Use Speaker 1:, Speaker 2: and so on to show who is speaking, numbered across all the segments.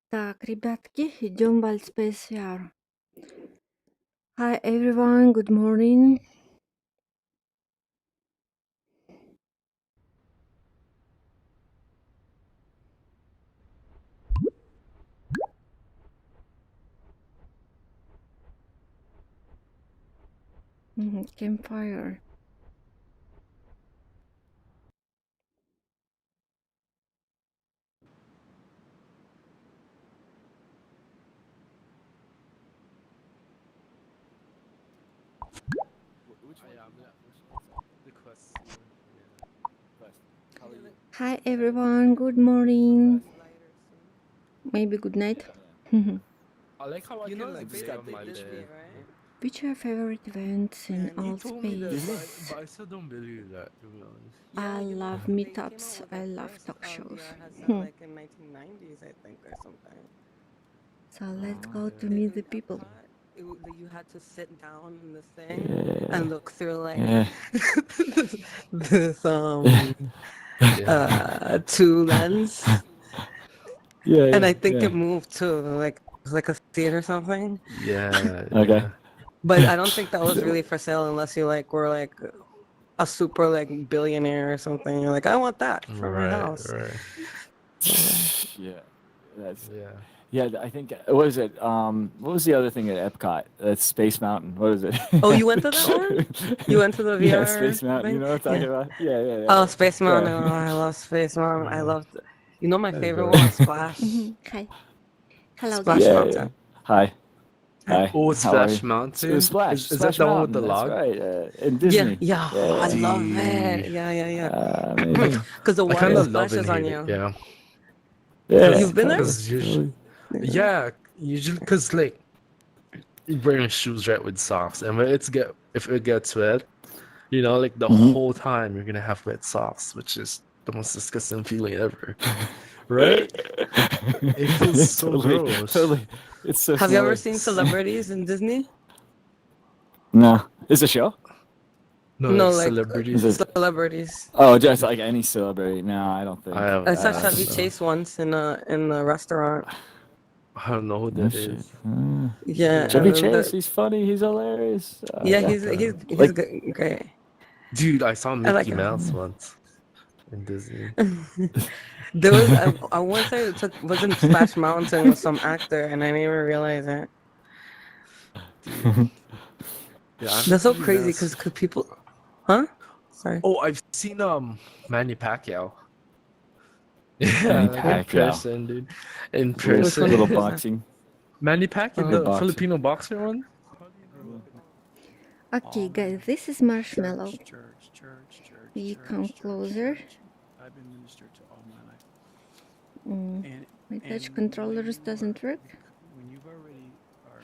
Speaker 1: Так, ребятки, идем в Альтспейс VR. Hi everyone, good morning. Campfire. Hi everyone, good morning. Maybe good night.
Speaker 2: I like how I
Speaker 3: You know,
Speaker 2: can
Speaker 3: like
Speaker 2: lay on my
Speaker 3: Disney,
Speaker 2: bed.
Speaker 3: right?
Speaker 1: Which are your favorite events in
Speaker 3: Man, you told me that,
Speaker 1: Altspace?
Speaker 2: But I still don't believe that, to be honest.
Speaker 3: Yeah,
Speaker 1: I
Speaker 3: you know,
Speaker 1: love
Speaker 3: they came out
Speaker 1: meetups.
Speaker 3: with
Speaker 1: I
Speaker 3: that
Speaker 1: love
Speaker 3: first
Speaker 1: talk shows.
Speaker 3: VR headset like in 1990s, I think, or something.
Speaker 1: So let's
Speaker 2: Oh,
Speaker 1: go
Speaker 2: yeah.
Speaker 1: to meet the people.
Speaker 3: That you had to sit down in the thing and look through like this
Speaker 2: Yeah.
Speaker 3: two lens,
Speaker 4: Yeah,
Speaker 3: and
Speaker 4: yeah,
Speaker 3: I think
Speaker 4: yeah.
Speaker 3: it moved to like a theater or something.
Speaker 2: Yeah.
Speaker 4: Okay.
Speaker 2: Yeah.
Speaker 3: But I don't think that was really for sale unless you like were like a super like billionaire or something. You're like, I want that for my house.
Speaker 2: Right.
Speaker 4: Yeah, that's
Speaker 2: Yeah.
Speaker 4: yeah. I think what is it? What was the other thing at Epcot? That's Space Mountain. What is it?
Speaker 3: Oh, you went to that one? You went to the VR
Speaker 4: Yeah, Space Mountain. You
Speaker 3: thing?
Speaker 4: know what I'm talking about? Yeah, yeah, yeah.
Speaker 3: Oh, Space Mountain.
Speaker 4: Yeah.
Speaker 3: Oh, I love Space Mountain. I
Speaker 2: Yeah.
Speaker 3: loved. You know my
Speaker 2: That's
Speaker 3: favorite
Speaker 2: good.
Speaker 3: one was Splash.
Speaker 1: Hi. Hello
Speaker 3: Splash
Speaker 1: guys.
Speaker 4: Yeah,
Speaker 3: Mountain.
Speaker 4: yeah. Hi. Hi.
Speaker 2: Oh,
Speaker 4: How are you?
Speaker 2: Splash Mountain?
Speaker 4: It was Splash.
Speaker 2: Is that
Speaker 4: Splash
Speaker 2: the one with
Speaker 4: Mountain.
Speaker 2: the
Speaker 4: That's
Speaker 2: log?
Speaker 4: right. In
Speaker 3: Yeah,
Speaker 4: Disney.
Speaker 3: yeah.
Speaker 4: Yeah.
Speaker 3: I love it.
Speaker 2: See,
Speaker 3: Yeah.
Speaker 4: Amazing.
Speaker 3: Because the
Speaker 2: I kind
Speaker 3: water
Speaker 2: of love
Speaker 3: splashes
Speaker 2: and
Speaker 3: on
Speaker 2: hate it.
Speaker 3: you.
Speaker 2: Yeah.
Speaker 4: Yeah.
Speaker 3: You've been there?
Speaker 2: Because usually, yeah, because like you're wearing shoes right with socks, and when if it gets wet, you know, like the whole time you're gonna have wet socks, which is the most disgusting feeling ever, right? It feels so gross.
Speaker 4: Totally. It's so
Speaker 3: Have you ever
Speaker 4: smelly.
Speaker 3: seen celebrities in Disney?
Speaker 4: No. Is it a show?
Speaker 2: No,
Speaker 3: No,
Speaker 2: like
Speaker 3: like
Speaker 2: celebrities.
Speaker 4: Is it?
Speaker 3: celebrities.
Speaker 4: Oh, just like any celebrity. No, I don't think.
Speaker 2: I have,
Speaker 3: I saw
Speaker 2: I
Speaker 3: Chevy
Speaker 2: don't know.
Speaker 3: Chase once in a restaurant.
Speaker 2: I don't know who
Speaker 4: No
Speaker 2: that
Speaker 4: shit.
Speaker 2: is.
Speaker 3: Yeah,
Speaker 4: Chevy Chase, he's funny, he's hilarious.
Speaker 3: yeah,
Speaker 4: Yeah.
Speaker 3: he's
Speaker 4: Like-
Speaker 3: great.
Speaker 2: Dude, I saw
Speaker 3: I like
Speaker 2: Mickey
Speaker 3: him.
Speaker 2: Mouse once in Disney.
Speaker 3: There was I once I was in Splash Mountain with some actor and I didn't even realize it.
Speaker 2: Dude. Yeah,
Speaker 3: That's so
Speaker 2: Mickey
Speaker 3: crazy
Speaker 2: Mouse.
Speaker 3: because people, huh? Sorry.
Speaker 2: Oh, I've seen Manny Pacquiao. Yeah,
Speaker 4: Manny
Speaker 2: like in
Speaker 4: Pacquiao.
Speaker 2: person, dude. In
Speaker 3: Which
Speaker 2: person.
Speaker 3: one
Speaker 4: Little
Speaker 3: is that?
Speaker 4: boxing.
Speaker 2: Manny Pacquiao,
Speaker 3: Oh.
Speaker 2: the Filipino boxer one.
Speaker 1: Okay, guys, this is Marshmallow.
Speaker 5: Church.
Speaker 1: You come closer.
Speaker 5: I've been ministered to all my life. And
Speaker 1: My touch
Speaker 5: and
Speaker 1: controllers
Speaker 5: when you
Speaker 1: doesn't work.
Speaker 5: When you've already are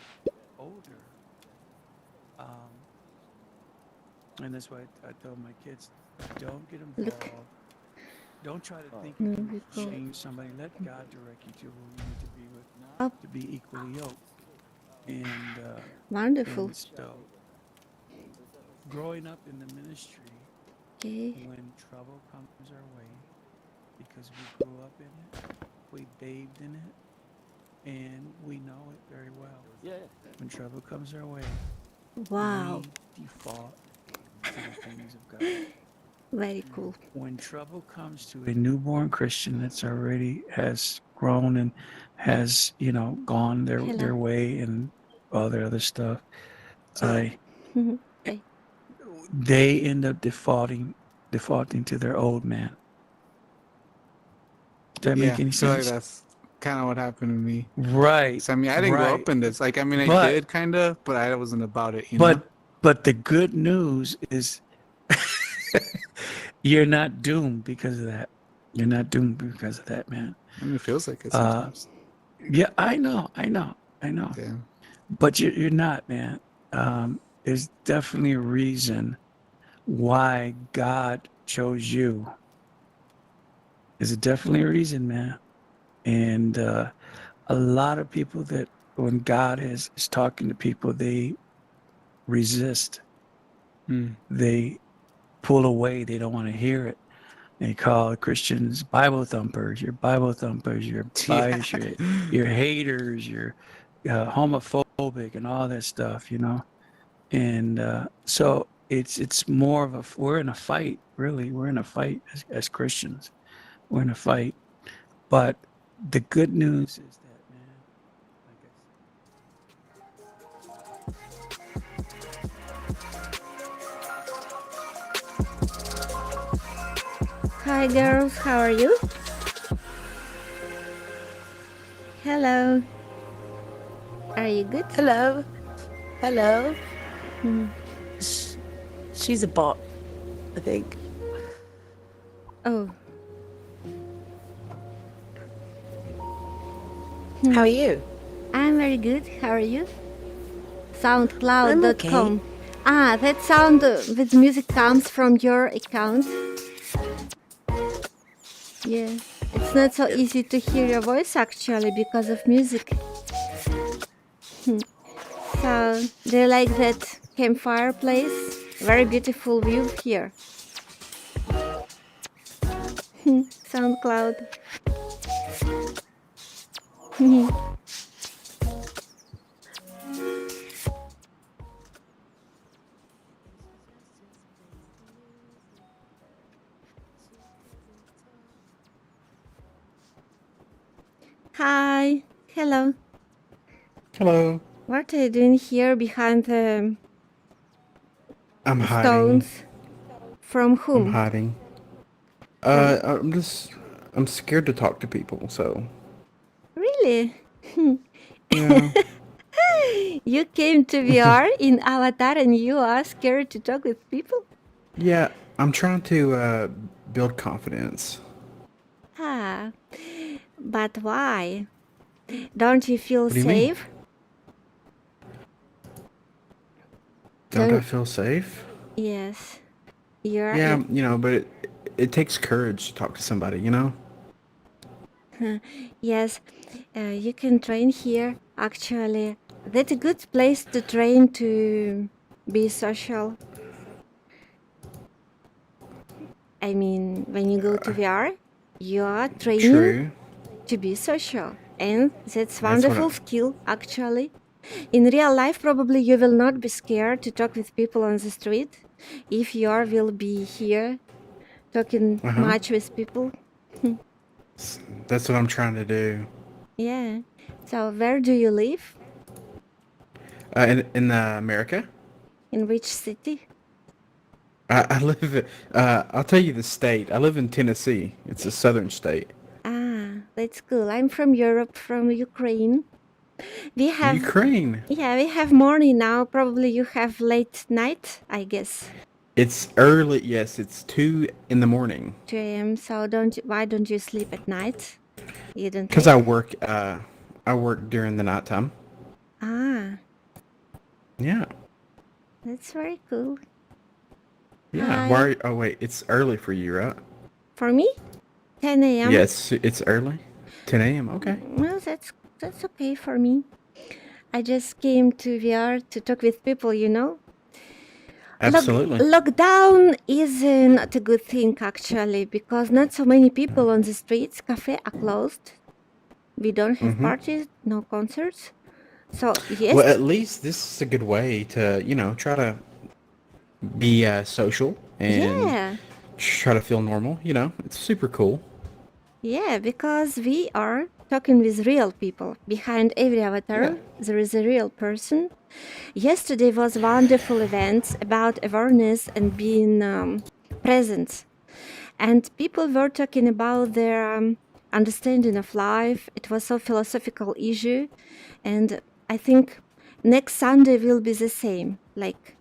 Speaker 5: older, and that's why I tell my kids, don't get involved.
Speaker 1: Look.
Speaker 5: Don't try to think
Speaker 1: No,
Speaker 5: you can
Speaker 1: we go
Speaker 5: change somebody. Let God direct you to who you need to be with,
Speaker 1: up.
Speaker 5: to be equally yoked. And
Speaker 1: Wonderful.
Speaker 5: and so, growing up in the ministry,
Speaker 1: Okay.
Speaker 5: when trouble comes our way, because we grew up in it, we bathed in it, and we know it very well.
Speaker 4: Yeah.
Speaker 5: When trouble comes our way,
Speaker 1: Wow.
Speaker 5: we default to the things of God.
Speaker 1: Very cool.
Speaker 5: When trouble comes to a newborn Christian that's already has grown and has, gone their way and all their other stuff,
Speaker 1: Okay.
Speaker 5: they end up defaulting to their old man. Does that make any
Speaker 6: I feel like
Speaker 5: sense?
Speaker 6: that's kind of what happened to me.
Speaker 5: Right.
Speaker 6: So, I mean, I didn't grow up in this. Like, I mean, I
Speaker 5: But-
Speaker 6: did kind of, but I wasn't about it, you know?
Speaker 5: But the good news is you're not doomed because of that. You're not doomed because of that, man.
Speaker 6: I mean, it feels like it sometimes.
Speaker 5: Yeah, I know.
Speaker 6: Yeah.
Speaker 5: But you're not, man. There's definitely a reason why God chose you. There's definitely a reason, man. And a lot of people when God is talking to people, they resist. they pull away. They don't want to hear it. They call Christians Bible thumpers. You're Bible thumpers. You're biased. You're haters. You're homophobic and all that stuff. And so it's more of we're in a fight. Really, we're in a fight as Christians. We're in a fight. But the good news is that, man,
Speaker 1: Hi, girls. How are you? Hello. Are you good?
Speaker 3: Hello. Hello.
Speaker 1: Hmm.
Speaker 3: She's a bot, I think.
Speaker 1: Oh.
Speaker 3: How are you?
Speaker 1: I'm very good. How are you? SoundCloud.com.
Speaker 3: I'm okay.
Speaker 1: Ah, that sound with music comes from your account. Yeah. It's not so easy to hear your voice actually because of music. So, do you like that campfire place? Very beautiful view here. SoundCloud. Hi. Hello.
Speaker 7: Hello.
Speaker 1: What are you doing here behind the
Speaker 7: I'm hiding.
Speaker 1: stones? From
Speaker 7: I'm
Speaker 1: whom?
Speaker 7: hiding. I'm scared to talk to people, so
Speaker 1: Really?
Speaker 7: yeah.
Speaker 1: You came to VR in Avatar and you are scared to talk with people?
Speaker 7: Yeah, I'm trying to build confidence.
Speaker 1: Ah, but why? Don't you feel
Speaker 7: What do you mean?
Speaker 1: safe?
Speaker 7: Don't I
Speaker 1: Don't.
Speaker 7: feel safe?
Speaker 1: Yes. You're
Speaker 7: Yeah,
Speaker 1: in.
Speaker 7: but it takes courage to talk to somebody.
Speaker 1: Yes, you can train here. Actually, that's a good place to train to be social. I mean, when you go to VR, you are training
Speaker 7: True.
Speaker 1: to be social, and that's
Speaker 7: That's what
Speaker 1: wonderful skill actually. In real life, probably you will not be scared to talk with people on the street if you will be here talking
Speaker 7: Uh-huh.
Speaker 1: much with people.
Speaker 7: That's what I'm trying to do.
Speaker 1: Yeah. So where do you live?
Speaker 7: In America,
Speaker 1: In which city?
Speaker 7: I live. I'll tell you the state. I live in Tennessee. It's a southern state.
Speaker 1: Ah, that's cool. I'm from Europe, from Ukraine. We have,
Speaker 7: Ukraine.
Speaker 1: yeah, we have morning now. Probably you have late night, I guess.
Speaker 7: It's early. Yes, it's 2 in the morning.
Speaker 1: 2 a.m. So why don't you sleep at night? You don't
Speaker 7: Because
Speaker 1: like?
Speaker 7: I work during the nighttime.
Speaker 1: Ah,
Speaker 7: Yeah.
Speaker 1: that's very cool.
Speaker 7: Yeah.
Speaker 1: Hi.
Speaker 7: Oh wait, it's early for you, right?
Speaker 1: For me, 10 a.m.
Speaker 7: Yeah, it's early. 10 a.m. Okay.
Speaker 1: Well, that's okay for me. I just came to VR to talk with people,
Speaker 7: Absolutely.
Speaker 1: Lockdown is not a good thing actually, because not so many people on the streets. Cafes are closed. We don't have
Speaker 7: Mm-hmm.
Speaker 1: parties, no concerts. So
Speaker 7: Well,
Speaker 1: yes,
Speaker 7: at least this is a good way to, try to be social and
Speaker 1: yeah,
Speaker 7: try to feel normal. It's super cool.
Speaker 1: yeah, because we are talking with real people. Behind every avatar,
Speaker 7: Yeah.
Speaker 1: there is a real person. Yesterday was wonderful events about awareness and being present. And people were talking about their understanding of life. It was a philosophical issue. And I think next Sunday will be the same, like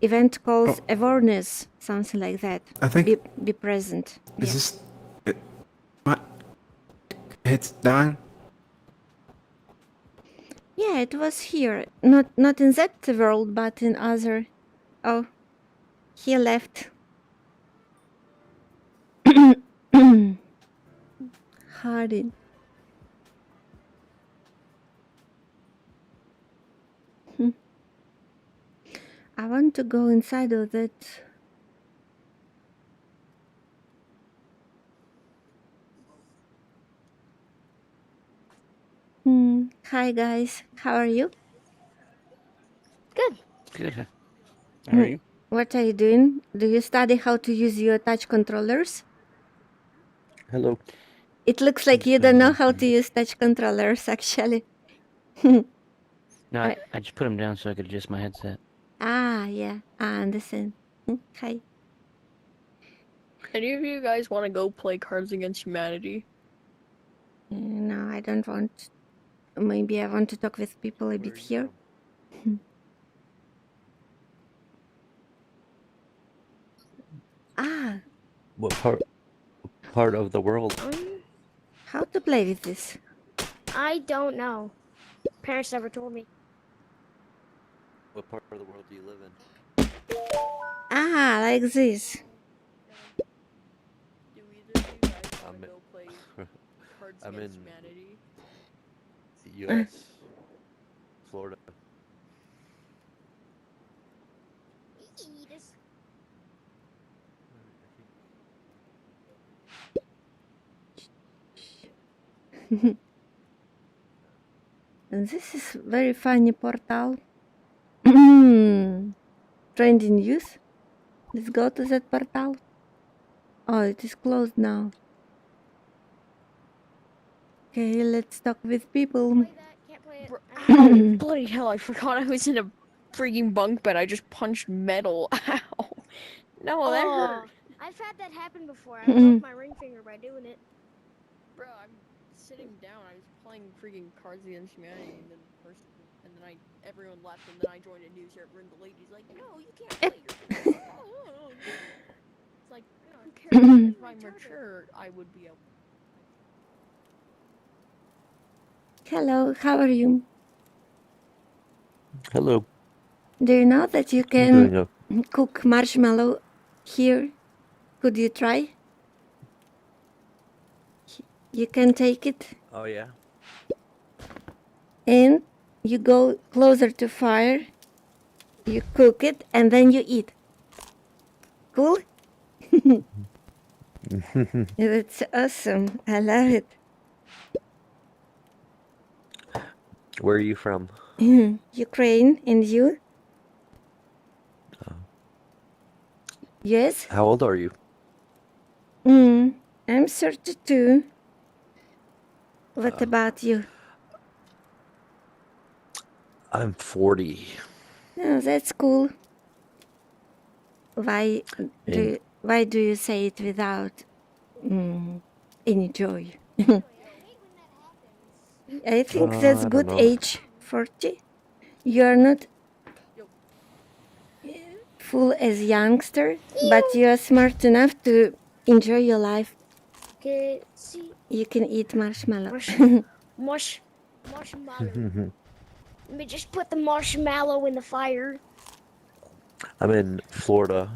Speaker 1: event
Speaker 7: Oh,
Speaker 1: calls awareness, something like that.
Speaker 7: I think
Speaker 1: Be present.
Speaker 7: is
Speaker 1: Yeah.
Speaker 7: this my it's dying?
Speaker 1: Yeah, it was here. Not in that world, but in other. Oh, he left. Hardin. I want to go inside of that. Hi guys, how are you?
Speaker 8: Good.
Speaker 9: Good. How are you?
Speaker 1: What are you doing? Do you study how to use your touch controllers?
Speaker 9: Hello.
Speaker 1: It looks like you don't know how to use touch controllers, actually.
Speaker 9: No, I just put them down so I could adjust my headset.
Speaker 1: Yeah, I understand. Hi.
Speaker 8: Any of you guys want to go play Cards Against Humanity?
Speaker 1: No, I don't want. Maybe I want to talk with people a bit here.
Speaker 9: What part of the world?
Speaker 1: How to play with this?
Speaker 8: I don't know. Parents never told me.
Speaker 9: What part of the world do you live in?
Speaker 1: Like this.
Speaker 8: Do either of you guys want to go play Cards
Speaker 9: I'm
Speaker 8: Against
Speaker 9: in
Speaker 8: Humanity?
Speaker 9: the U.S., Florida.
Speaker 1: And this is very funny portal. Trending news. Let's go to that portal. Oh, it is closed now. Okay, let's talk with people.
Speaker 8: Ow! Bloody hell, I forgot I was in a freaking bunk bed. I just punched metal. Ow. No, that hurt.
Speaker 10: I've had that happen before. I broke my ring finger by doing it.
Speaker 8: Bro, I'm sitting down. I was playing freaking Cards Against Humanity, and then everyone left, and then I joined a news server, and the lady's like, "No, you can't play your." It's like, who cares? If I'm mature, I would be able.
Speaker 1: Hello, how are you?
Speaker 9: Hello.
Speaker 1: Do you know that you can cook marshmallow here? Could you try? You can take it
Speaker 9: Oh yeah.
Speaker 1: and you go closer to fire, you cook it, and then you eat. Cool? That's awesome. I love it.
Speaker 9: Where are you from?
Speaker 1: Ukraine, and you? Yes?
Speaker 9: How old are you?
Speaker 1: I'm 32. What about you?
Speaker 9: I'm 40.
Speaker 1: Oh, that's cool. Why do you say it without any joy? I think that's
Speaker 9: I
Speaker 1: good
Speaker 9: don't know.
Speaker 1: age, 40. You're not full as youngster, but you're smart enough to enjoy your life.
Speaker 10: Okay, see.
Speaker 1: You can eat marshmallow.
Speaker 10: Marshmallow. Let me just put the marshmallow in the fire.
Speaker 9: I'm in Florida,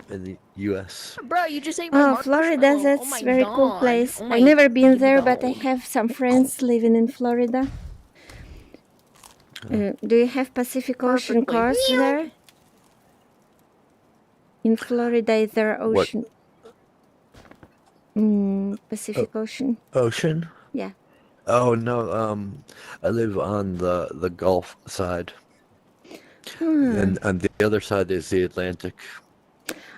Speaker 9: in the U.S.
Speaker 8: Bro, you just ate my marshmallow.
Speaker 1: Florida, that's a very cool place. I've never been there, but I have some friends living in Florida. Do you have Pacific Ocean coast there? In Florida, is there ocean? Pacific Ocean.
Speaker 9: Ocean?
Speaker 1: Yeah.
Speaker 9: Oh no, I live on the Gulf side. And on the other side is the Atlantic.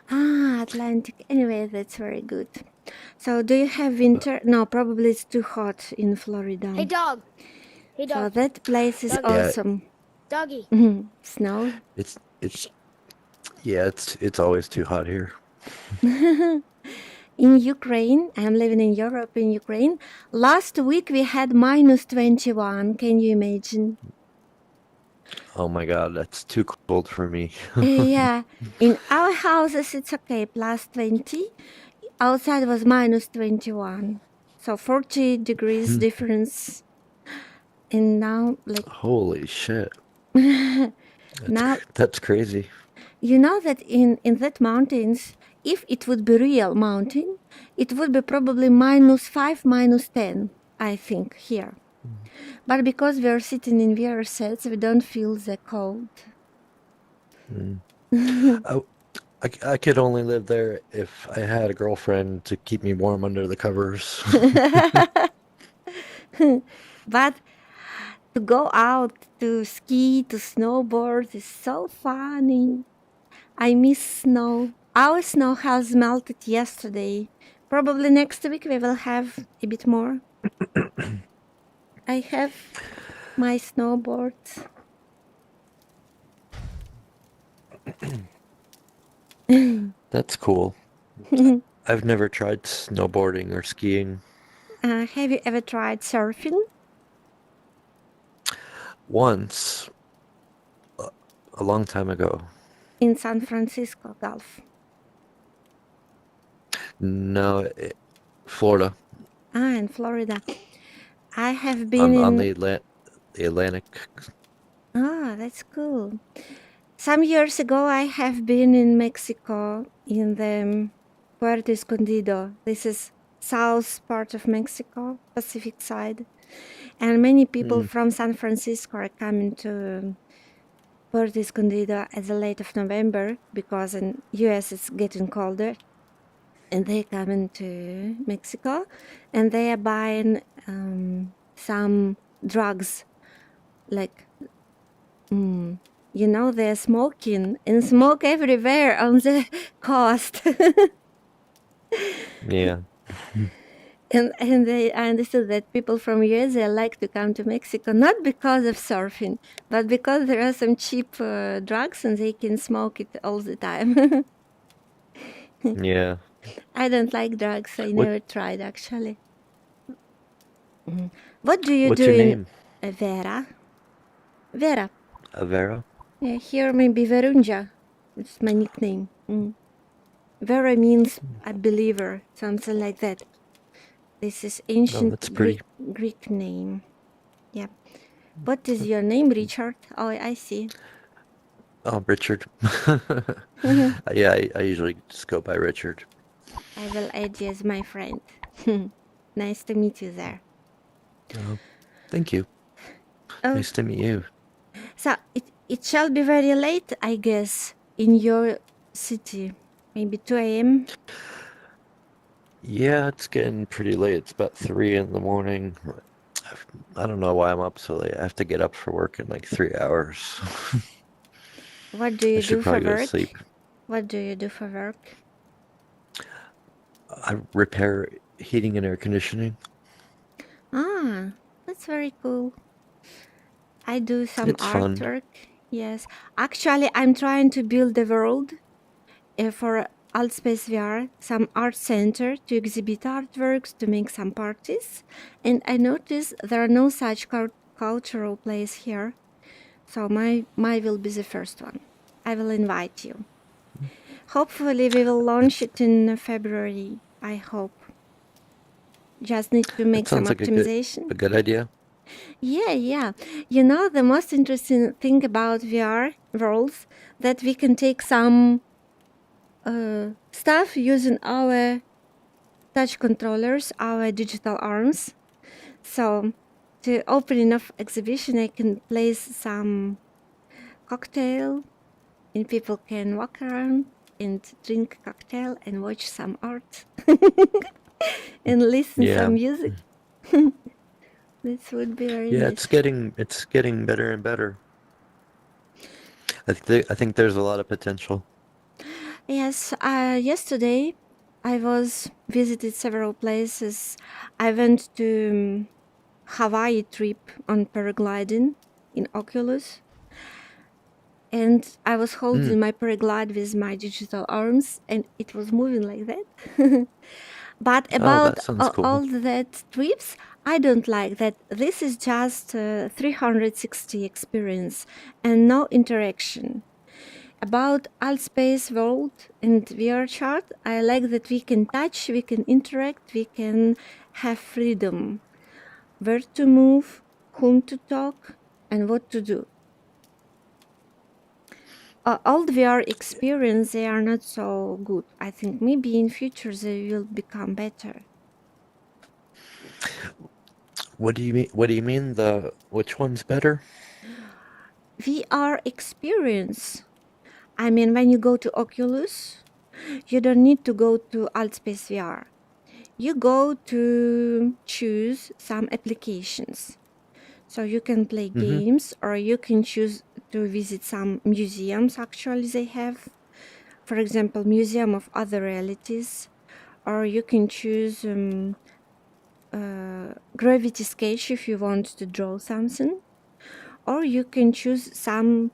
Speaker 1: Atlantic. Anyway, that's very good. So, do you have winter? No, probably it's too hot in Florida.
Speaker 10: Hey, dog. Hey, dog.
Speaker 1: So that place is
Speaker 10: Doggy.
Speaker 1: awesome.
Speaker 10: Doggy.
Speaker 1: Snow.
Speaker 9: It's always too hot here.
Speaker 1: In Ukraine, I'm living in Europe, in Ukraine. Last week we had minus 21. Can you imagine?
Speaker 9: Oh my god, that's too cold for me.
Speaker 1: Yeah. In our houses, it's okay, plus 20. Outside was minus 21. So 40 degrees difference. And now, like...
Speaker 9: Holy shit.
Speaker 1: Now,
Speaker 9: that's crazy.
Speaker 1: you know that in that mountains, if it would be real mountain, it would be probably minus 5, minus 10, I think, here. But because we are sitting in VR sets, we don't feel the cold.
Speaker 9: I could only live there if I had a girlfriend to keep me warm under the covers.
Speaker 1: But to go out to ski, to snowboard is so funny. I miss snow. Our snow has melted yesterday. Probably next week we will have a bit more. I have my snowboards.
Speaker 9: That's cool. I've never tried snowboarding or skiing.
Speaker 1: Have you ever tried surfing?
Speaker 9: Once, a long time ago.
Speaker 1: In San Francisco Gulf.
Speaker 9: No, Florida.
Speaker 1: In Florida. I have been
Speaker 9: On
Speaker 1: in...
Speaker 9: the Atlantic.
Speaker 1: That's cool. Some years ago, I have been in Mexico, in the Puerto Escondido. This is south part of Mexico, Pacific side. And many people from San Francisco are coming to Puerto Escondido at the late of November because in US it's getting colder. And they come into Mexico and they are buying some drugs like they're smoking and smoke everywhere on the coast.
Speaker 9: Yeah.
Speaker 1: And I understood that people from US they like to come to Mexico not because of surfing, but because there are some cheap drugs and they can smoke it all the time.
Speaker 9: Yeah.
Speaker 1: I don't like drugs. I
Speaker 9: What-
Speaker 1: never tried actually. What do you
Speaker 9: What's
Speaker 1: do
Speaker 9: your
Speaker 1: in
Speaker 9: name?
Speaker 1: Vera? Vera.
Speaker 9: Avera?
Speaker 1: Yeah, here maybe Verunja. It's my nickname. Vera means a believer, something like that. This is
Speaker 9: Oh,
Speaker 1: ancient
Speaker 9: that's pretty.
Speaker 1: Greek name. Yeah. What is your name, Richard? Oh, I see.
Speaker 9: Oh, Richard. Yeah, I usually just go by Richard.
Speaker 1: I will add you as my friend. Nice to meet you there.
Speaker 9: Oh, thank you.
Speaker 1: Oh,
Speaker 9: Nice to meet you.
Speaker 1: so it shall be very late, I guess, in your city. Maybe 2 a.m.
Speaker 9: Yeah, it's getting pretty late. It's about 3 in the morning. I don't know why I'm up so late. I have to get up for work in like 3 hours.
Speaker 1: What do
Speaker 9: I
Speaker 1: you
Speaker 9: should
Speaker 1: do for
Speaker 9: probably go to
Speaker 1: work?
Speaker 9: sleep.
Speaker 1: What do you do for work?
Speaker 9: I repair heating and air conditioning.
Speaker 1: That's very cool. I do some
Speaker 9: It's fun.
Speaker 1: artwork. Yes. Actually, I'm trying to build a world for Altspace VR, some art center to exhibit artworks, to make some parties. And I noticed there are no such cultural place here. So my will be the first one. I will invite you. Hopefully we will launch it in February. I hope. Just need to make
Speaker 9: That
Speaker 1: some
Speaker 9: sounds like
Speaker 1: optimization.
Speaker 9: a good idea.
Speaker 1: Yeah. The most interesting thing about VR worlds that we can take some stuff using our touch controllers, our digital arms. So to opening of exhibition, I can place some cocktail and people can walk around and drink cocktail and watch some art and listen
Speaker 9: Yeah.
Speaker 1: some music. This would be very
Speaker 9: Yeah,
Speaker 1: nice.
Speaker 9: it's getting better and better. I think there's a lot of potential.
Speaker 1: Yes, yesterday I was visited several places. I went to Hawaii trip on paragliding in Oculus. And I was holding my paraglide with my digital arms and it was moving like that. But
Speaker 9: Oh,
Speaker 1: about
Speaker 9: that sounds cool.
Speaker 1: all that trips, I don't like that. This is just 360 experience and no interaction. About Altspace World and VR chart, I like that we can touch, we can interact, we can have freedom. Where to move, whom to talk, and what to do. Old VR experience, they are not so good. I think maybe in future they will become better.
Speaker 9: What do you mean? What do you mean? Which one's better?
Speaker 1: VR experience. I mean, when you go to Oculus, you don't need to go to Altspace VR. You go to choose some applications. So you can play games, or you can choose to visit some museums. Actually, they have, for example, Museum of Other Realities, or you can choose Gravity Sketch if you want to draw something, or you can choose some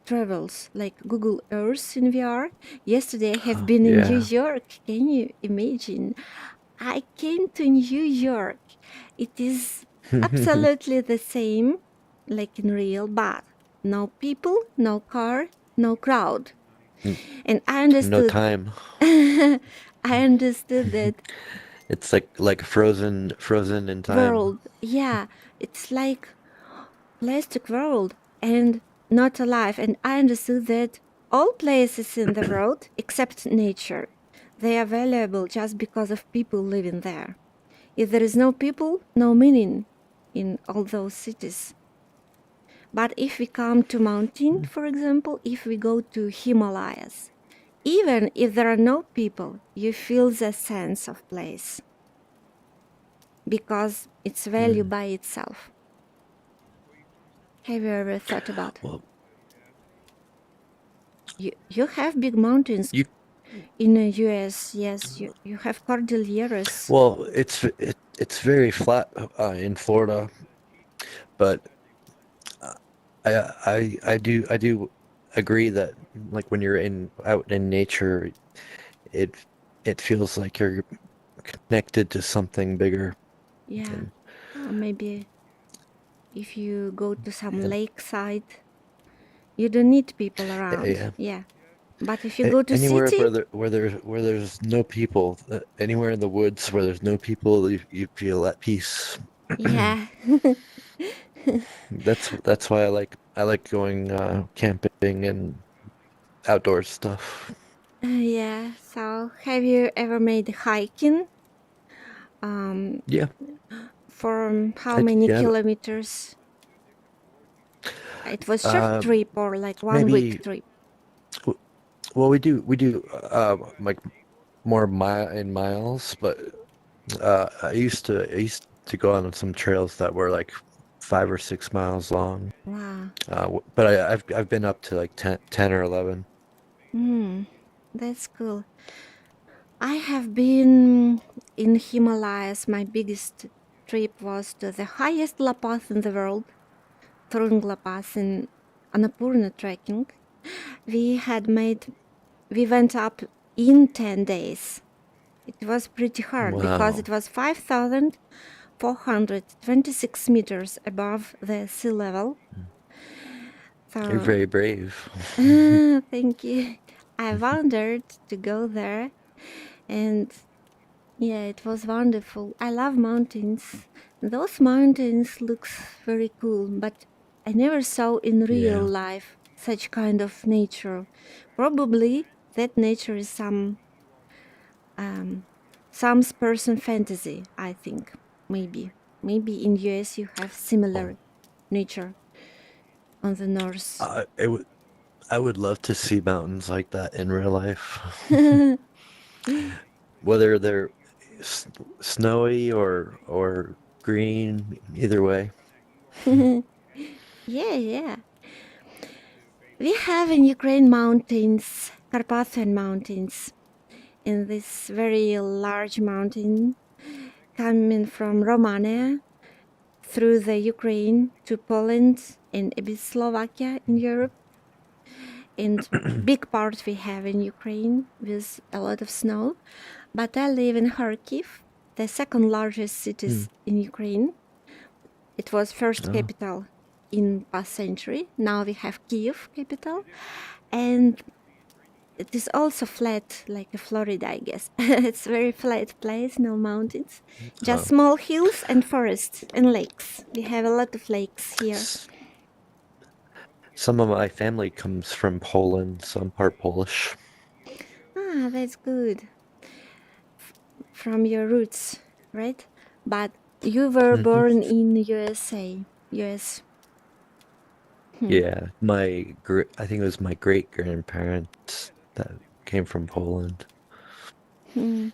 Speaker 1: travels like Google Earth in VR. Yesterday I have been in New
Speaker 9: Yeah.
Speaker 1: York. Can you imagine? I came to New York. It is absolutely the same like in real, but no people, no car, no crowd. And I
Speaker 9: No
Speaker 1: understood
Speaker 9: time.
Speaker 1: I understood that
Speaker 9: It's like frozen in time.
Speaker 1: world. Yeah, it's like plastic world and not alive. And I understood that all places in the world except nature, they are valuable just because of people living there. If there is no people, no meaning in all those cities. But if we come to mountain, for example, if we go to Himalayas, even if there are no people, you feel the sense of place because it's value by itself. Have you ever thought about?
Speaker 9: Well,
Speaker 1: You have big mountains
Speaker 9: you
Speaker 1: in the US. Yes, you have Cordilleras.
Speaker 9: well, it's very flat in Florida, but I do agree that like when you're out in nature, it it feels like you're connected to something bigger.
Speaker 1: Yeah,
Speaker 9: And,
Speaker 1: maybe if you go to some
Speaker 9: and
Speaker 1: lakeside, you don't need people
Speaker 9: yeah,
Speaker 1: around.
Speaker 9: yeah.
Speaker 1: Yeah, but if you go to
Speaker 9: Anywhere
Speaker 1: city,
Speaker 9: where there's no people, anywhere in the woods where there's no people, you feel at peace.
Speaker 1: yeah.
Speaker 9: That's why I like going camping and outdoor stuff.
Speaker 1: Yeah. So, have you ever made hiking?
Speaker 9: Yeah,
Speaker 1: For how many
Speaker 9: yeah.
Speaker 1: kilometers? It was short
Speaker 9: Uh,
Speaker 1: trip or like 1 week
Speaker 9: maybe.
Speaker 1: trip?
Speaker 9: Well, we do like more in miles, but I used to go on some trails that were like 5 or 6 miles long.
Speaker 1: Wow.
Speaker 9: But I've been up to like 10 or 11.
Speaker 1: That's cool. I have been in Himalayas. My biggest trip was to the highest La Pass in the world, Turung La Pass in Annapurna trekking. We went up in 10 days. It was pretty hard because
Speaker 9: Wow,
Speaker 1: it was 5,426 meters above the sea level.
Speaker 9: you're
Speaker 1: So,
Speaker 9: very brave.
Speaker 1: thank you. I wandered to go there, and yeah, it was wonderful. I love mountains. Those mountains looks very cool, but I never saw in real
Speaker 9: Yeah.
Speaker 1: life such kind of nature. Probably that nature is some person fantasy, I think. Maybe in US you have
Speaker 9: Oh,
Speaker 1: similar nature on the north.
Speaker 9: I would love to see mountains like that in real life. Whether they're s- snowy or green, either way.
Speaker 1: Yeah. We have in Ukraine mountains, Carpathian mountains, in this very large mountain coming from Romania through the Ukraine to Poland and a bit Slovakia in Europe. And big part we have in Ukraine with a lot of snow. But I live in Kharkiv, the second largest cities in Ukraine. It was first
Speaker 9: Oh,
Speaker 1: capital in past century. Now we have Kiev capital, and it is also flat, like a Florida, I guess. It's very flat place, no mountains, just
Speaker 9: oh.
Speaker 1: small hills and forests and lakes. We have a lot of lakes here.
Speaker 9: S- Some of my family comes from Poland, so I'm part Polish.
Speaker 1: Ah, that's good. From your roots, right? But you were
Speaker 9: Hmm.
Speaker 1: born in USA, US.
Speaker 9: Yeah, I think it was my great grandparents that came from Poland.
Speaker 1: Hmm.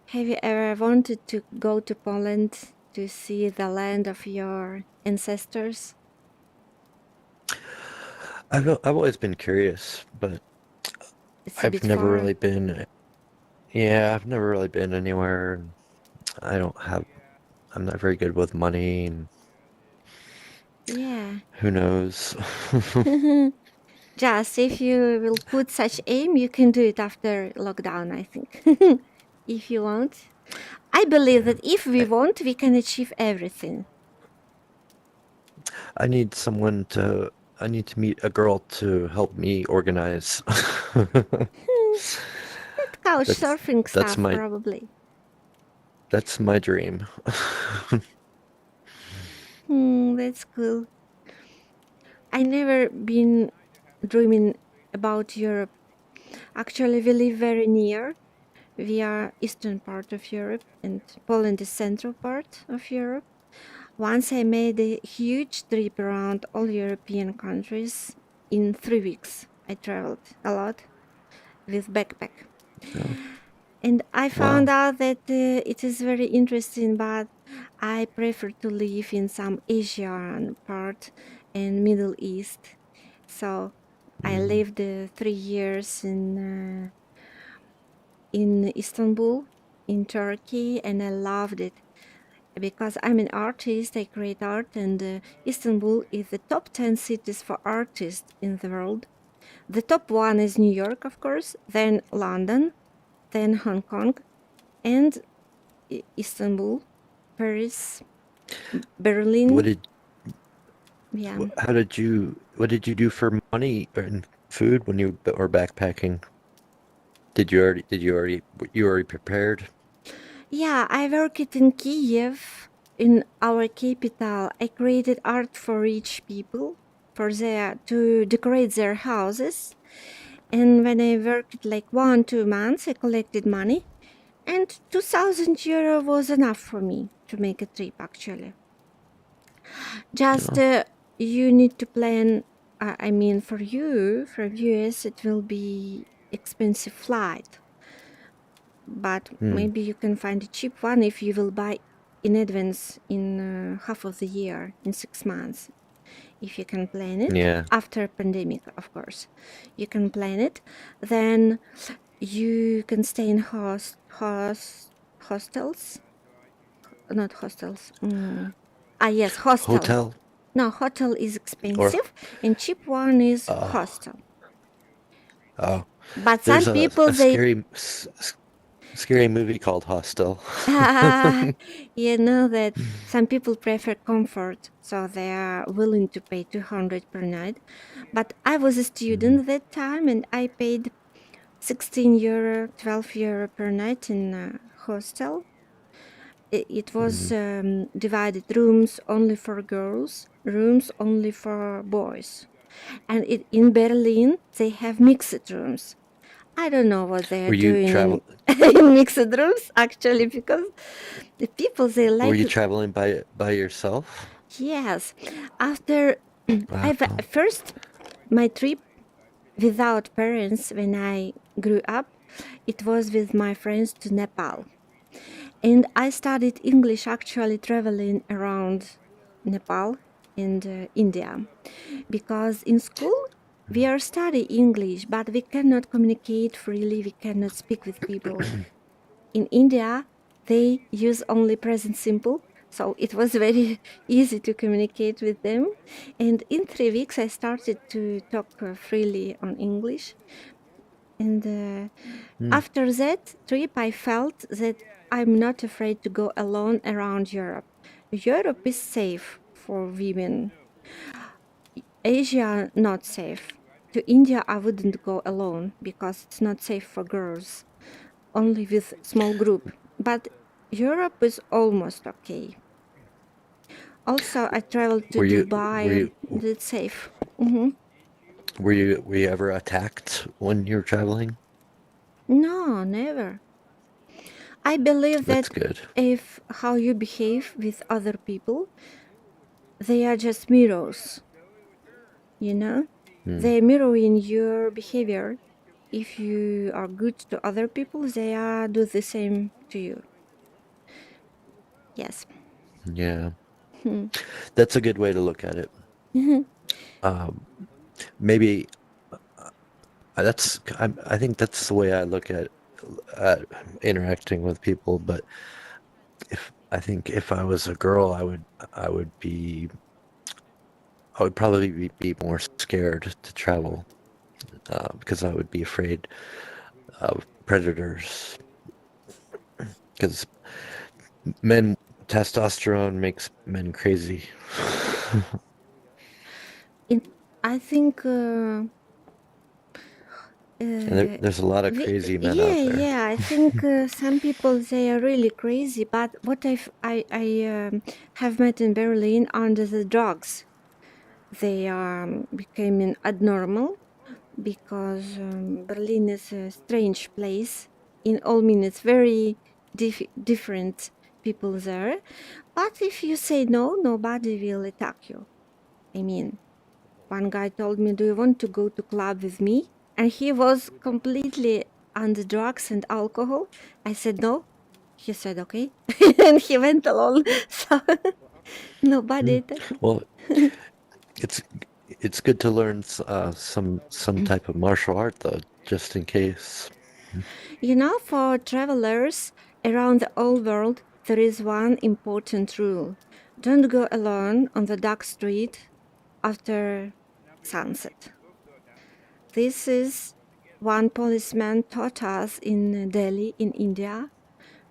Speaker 1: Have you ever wanted to go to Poland to see the land of your ancestors?
Speaker 9: I've always been curious, but
Speaker 1: It's a
Speaker 9: I've
Speaker 1: bit
Speaker 9: never
Speaker 1: far.
Speaker 9: really been. Yeah, I've never really been anywhere. And I don't have. I'm not very good with money, and
Speaker 1: Yeah.
Speaker 9: who knows?
Speaker 1: Just if you will put such aim, you can do it after lockdown, I think. If you want. I believe that if we want, we can achieve everything.
Speaker 9: I need someone to. I need to meet a girl to help me organize.
Speaker 1: That couch
Speaker 9: That's
Speaker 1: surfing
Speaker 9: that's
Speaker 1: stuff,
Speaker 9: my
Speaker 1: probably.
Speaker 9: that's my dream.
Speaker 1: That's cool. I never been dreaming about Europe. Actually, we live very near. We are eastern part of Europe, and Poland is central part of Europe. Once I made a huge trip around all European countries in 3 weeks. I traveled a lot with backpack.
Speaker 9: Oh,
Speaker 1: And I found
Speaker 9: wow.
Speaker 1: out that it is very interesting, but I prefer to live in some Asian part and Middle East. So I
Speaker 9: Mm.
Speaker 1: lived 3 years in Istanbul, in Turkey, and I loved it because I'm an artist. I create art, and Istanbul is the top 10 cities for artists in the world. The top one is New York, of course, then London, then Hong Kong, and Istanbul, Paris,
Speaker 9: What
Speaker 1: Berlin.
Speaker 9: did
Speaker 1: Yeah.
Speaker 9: what did you do for money and food when you were backpacking? Did you already prepared?
Speaker 1: Yeah, I worked in Kiev, in our capital. I created art for rich people for their to decorate their houses. And when I worked like 1, 2 months, I collected money, and 2,000 euro was enough for me to make a trip. Actually, just
Speaker 9: No.
Speaker 1: you need to plan. I mean, for you, for US, it will be expensive flight, but
Speaker 9: Hmm.
Speaker 1: maybe you can find a cheap one if you will buy in advance in half of the year, in 6 months. If you can plan it
Speaker 9: Yeah.
Speaker 1: after pandemic, of course, you can plan it. Then you can stay in hostels, not hostels. Yes, hostel.
Speaker 9: Hotel
Speaker 1: No, hotel is
Speaker 9: or
Speaker 1: expensive, and cheap one is
Speaker 9: oh
Speaker 1: hostel.
Speaker 9: oh.
Speaker 1: But some
Speaker 9: There's
Speaker 1: people
Speaker 9: a
Speaker 1: they
Speaker 9: scary movie called Hostel.
Speaker 1: you know that some people prefer comfort, so they are willing to pay 200 per night. But I was a student that time, and I paid 16 euro, 12 euro per night in a hostel. It was
Speaker 9: Mm.
Speaker 1: divided rooms only for girls, rooms only for boys. And in Berlin, they have mixed rooms. I don't know what they are
Speaker 9: Were you
Speaker 1: doing
Speaker 9: travel
Speaker 1: in mixed rooms, actually, because the people, they
Speaker 9: were
Speaker 1: like
Speaker 9: you
Speaker 1: it.
Speaker 9: traveling by yourself?
Speaker 1: Yes. After
Speaker 9: Wow.
Speaker 1: first, my trip without parents when I grew up, it was with my friends to Nepal. And I studied English actually traveling around Nepal and India because in school we are studying English, but we cannot communicate freely, we cannot speak with people. In India, they use only present simple, so it was very easy to communicate with them. And in 3 weeks, I started to talk freely on English. And
Speaker 9: Hmm.
Speaker 1: after that trip, I felt that I'm not afraid to go alone around Europe. Europe is safe for women. Asia, not safe. To India, I wouldn't go alone because it's not safe for girls, only with small group. But Europe is almost okay. Also, I traveled to
Speaker 9: Were you were
Speaker 1: Dubai.
Speaker 9: you
Speaker 1: It's safe. Hmm.
Speaker 9: were you ever attacked when you were traveling?
Speaker 1: No, never. I believe
Speaker 9: That's
Speaker 1: that
Speaker 9: good.
Speaker 1: if how you behave with other people, they are just mirrors. you know?
Speaker 9: Mm.
Speaker 1: They mirroring your behavior. If you are good to other people, they do the same to you. Yes.
Speaker 9: Yeah,
Speaker 1: Hmm.
Speaker 9: that's a good way to look at it. Maybe I think that's the way I look at interacting with people. But if I was a girl, I would probably be more scared to travel because I would be afraid of predators. Because men testosterone makes men crazy.
Speaker 1: I think
Speaker 9: And there's a lot of crazy men out there.
Speaker 1: yeah. I think some people they are really crazy. But what I have met in Berlin under the drugs, they becoming abnormal because Berlin is a strange place. In all means, very different people there. But if you say no, nobody will attack you. I mean, one guy told me, "Do you want to go to club with me?" And he was completely on the drugs and alcohol. I said no. He said okay, and he went alone. So nobody attacked me.
Speaker 9: Well, it's good to learn some type of martial art though, just in case.
Speaker 1: You know, for travelers around the whole world, there is one important rule: don't go alone on the dark street after sunset. This is one policeman taught us in Delhi, in India,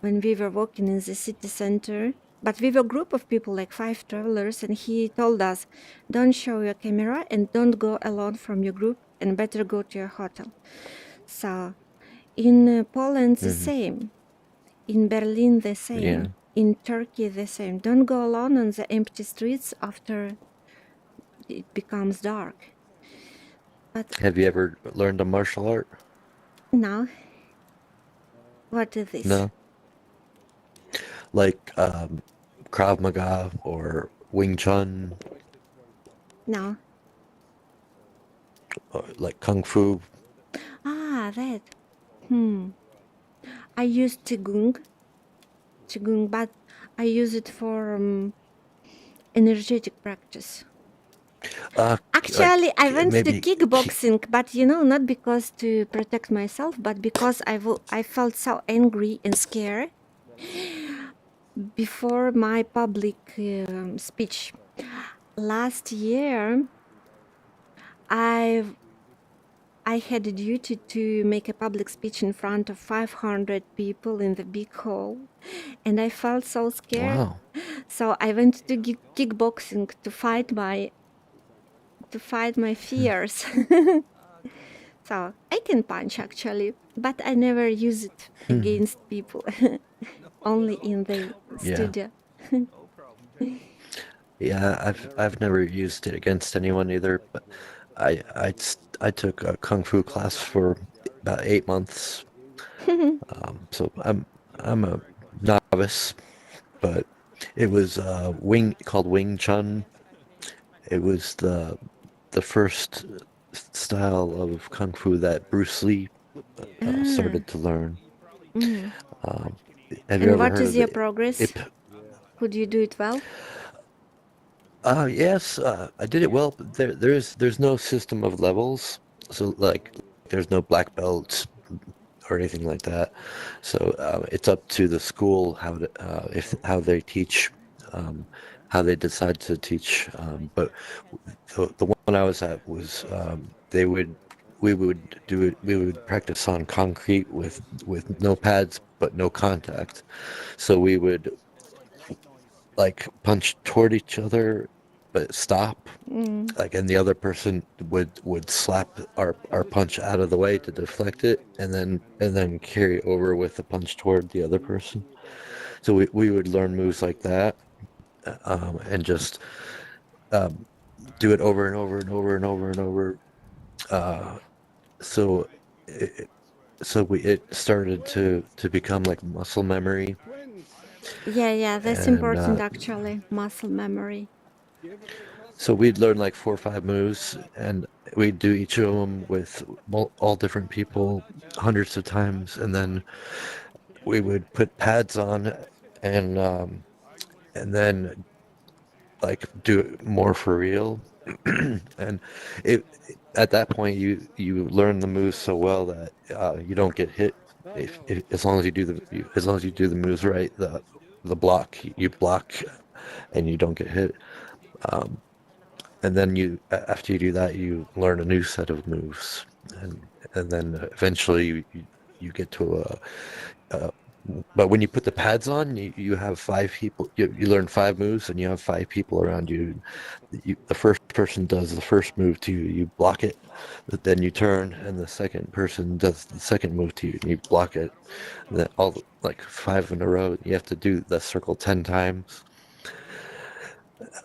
Speaker 1: when we were walking in the city center. But we were a group of people, like 5 travelers, and he told us, don't show your camera and don't go alone from your group, and better go to your hotel. So in Poland, the same. In Berlin, the same.
Speaker 9: Yeah.
Speaker 1: In Turkey, the same. Don't go alone on the empty streets after it becomes dark. But
Speaker 9: Have you ever learned a martial art?
Speaker 1: now, what is this?
Speaker 9: No. Like Krav Maga or Wing Chun,
Speaker 1: No.
Speaker 9: or like Kung Fu.
Speaker 1: That. I use Qigong, but I use it for energetic practice. Actually, I went to kickboxing, but not because to protect myself, but because I felt so angry and scared before my public speech. Last year, I had a duty to make a public speech in front of 500 people in the big hall, and I felt so scared.
Speaker 9: Wow.
Speaker 1: So I went to kickboxing to fight my fears. So I can punch actually, but I never use it against people. Only in the studio.
Speaker 9: Yeah, I've never used it against anyone either, but I took a kung fu class for about 8 months. So I'm a novice, but it was called Wing Chun. It was the first style of kung fu that Bruce Lee started to learn. Have you ever
Speaker 1: what
Speaker 9: heard
Speaker 1: is
Speaker 9: of
Speaker 1: your progress? Could you do it well?
Speaker 9: Yes, I did it well. But there's no system of levels, so like there's no black belts or anything like that. So it's up to the school how they teach, how they decide to teach. But the one I was at was we would practice on concrete with no pads but no contact. So we would like punch toward each other but stop, like, and the other person would slap our punch out of the way to deflect it, and then carry over with the punch toward the other person. So we would learn moves like that, and just do it over and over and over and over and over. So it started to become like muscle memory.
Speaker 1: Yeah, that's important actually, muscle memory.
Speaker 9: So we'd learn like 4 or 5 moves, and we'd do each of them with all different people hundreds of times, and then we would put pads on, and then like do it more for real. And it at that point you learn the moves so well that you don't get hit if as long as you do as long as you do the moves right, the block you block and you don't get hit. Um, and then after you do that, you learn a new set of moves, and then eventually you get to a but when you put the pads on, you have 5 people. You learn 5 moves, and you have 5 people around you. The first person does the first move to you, you block it. Then you turn, and the second person does the second move to you, and you block it. And then all like 5 in a row. You have to do the circle 10 times.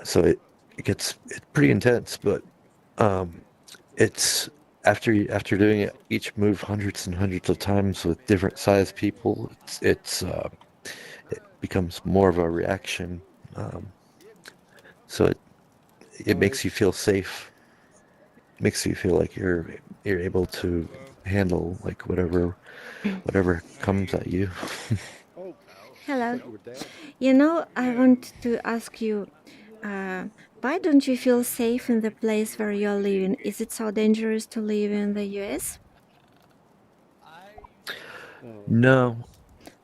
Speaker 9: So it's pretty intense, but um, it's after doing it each move hundreds and hundreds of times with different sized people, it becomes more of a reaction. Um, so it makes you feel safe. Makes you feel like you're able to handle like whatever comes at you.
Speaker 1: Hello. You know, I want to ask you, why don't you feel safe in the place where you're living? Is it so dangerous to live in the US?
Speaker 9: No,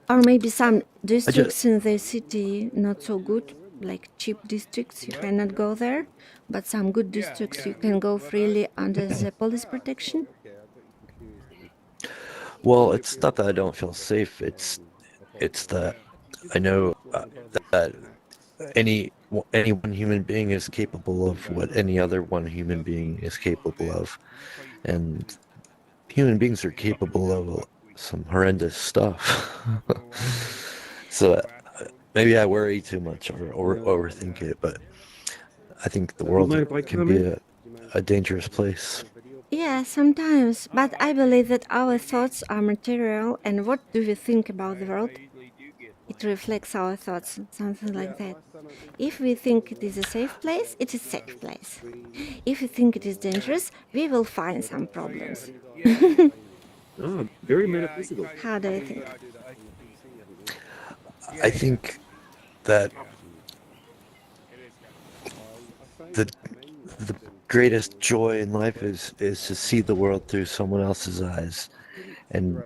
Speaker 1: Or maybe some
Speaker 9: I just
Speaker 1: districts in the city not so good, like cheap districts, you cannot go there, but some good districts you can go freely under the police protection?
Speaker 9: well, it's not that I don't feel safe. It's that I know that any one human being is capable of what any other one human being is capable of, and human beings are capable of some horrendous stuff. So maybe I worry too much or overthink it, but I think the world can be a dangerous place.
Speaker 1: Yeah, sometimes, but I believe that our thoughts are material, and what do we think about the world? It reflects our thoughts, something like that. If we think it is a safe place, it is a safe place. If we think it is dangerous, we will find some problems.
Speaker 11: Oh, very metaphysical.
Speaker 1: How do you think?
Speaker 9: I think that the the greatest joy in life is to see the world through someone else's eyes, and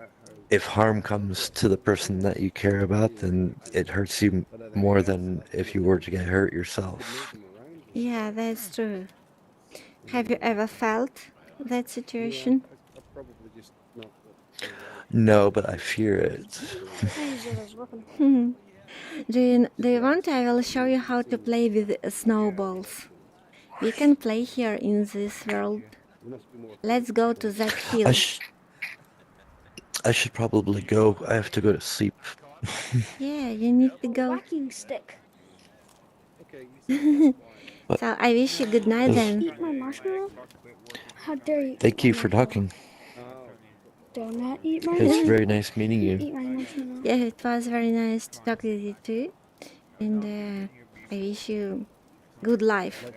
Speaker 9: if harm comes to the person that you care about, then it hurts you more than if you were to get hurt yourself.
Speaker 1: Yeah, that's true. Have you ever felt that situation?
Speaker 9: No, but I fear it.
Speaker 1: Hmm. Do you want? I will show you how to play with snowballs. We can play here in this world. Let's go to that
Speaker 9: I
Speaker 1: hill.
Speaker 9: I should probably go. I have to go to sleep.
Speaker 1: Yeah, you need to go.
Speaker 10: Walking stick.
Speaker 1: So I wish you good night then.
Speaker 10: Eat my marshmallow? How dare you?
Speaker 9: Thank you for talking.
Speaker 10: Do not eat my
Speaker 9: It's very nice meeting you.
Speaker 10: Eat my marshmallow.
Speaker 1: Yeah, it was very nice to talk with you too. And I wish you good life,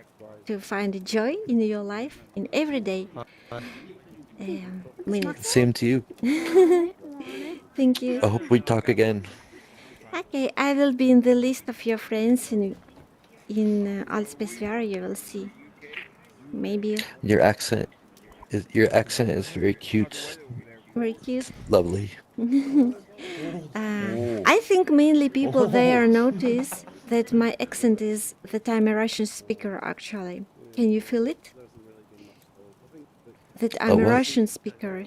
Speaker 1: to find joy in your life in every day. Minutes.
Speaker 9: Same to you.
Speaker 1: Thank you.
Speaker 9: I hope we talk again.
Speaker 1: Okay, I will be in the list of your friends in Alspesvera. You will see. Maybe
Speaker 9: Your accent is very cute.
Speaker 1: very cute.
Speaker 9: Lovely.
Speaker 1: I think mainly people there notice that my accent is that I'm a Russian speaker. Actually, can you feel it? That I'm a
Speaker 9: what?
Speaker 1: Russian speaker.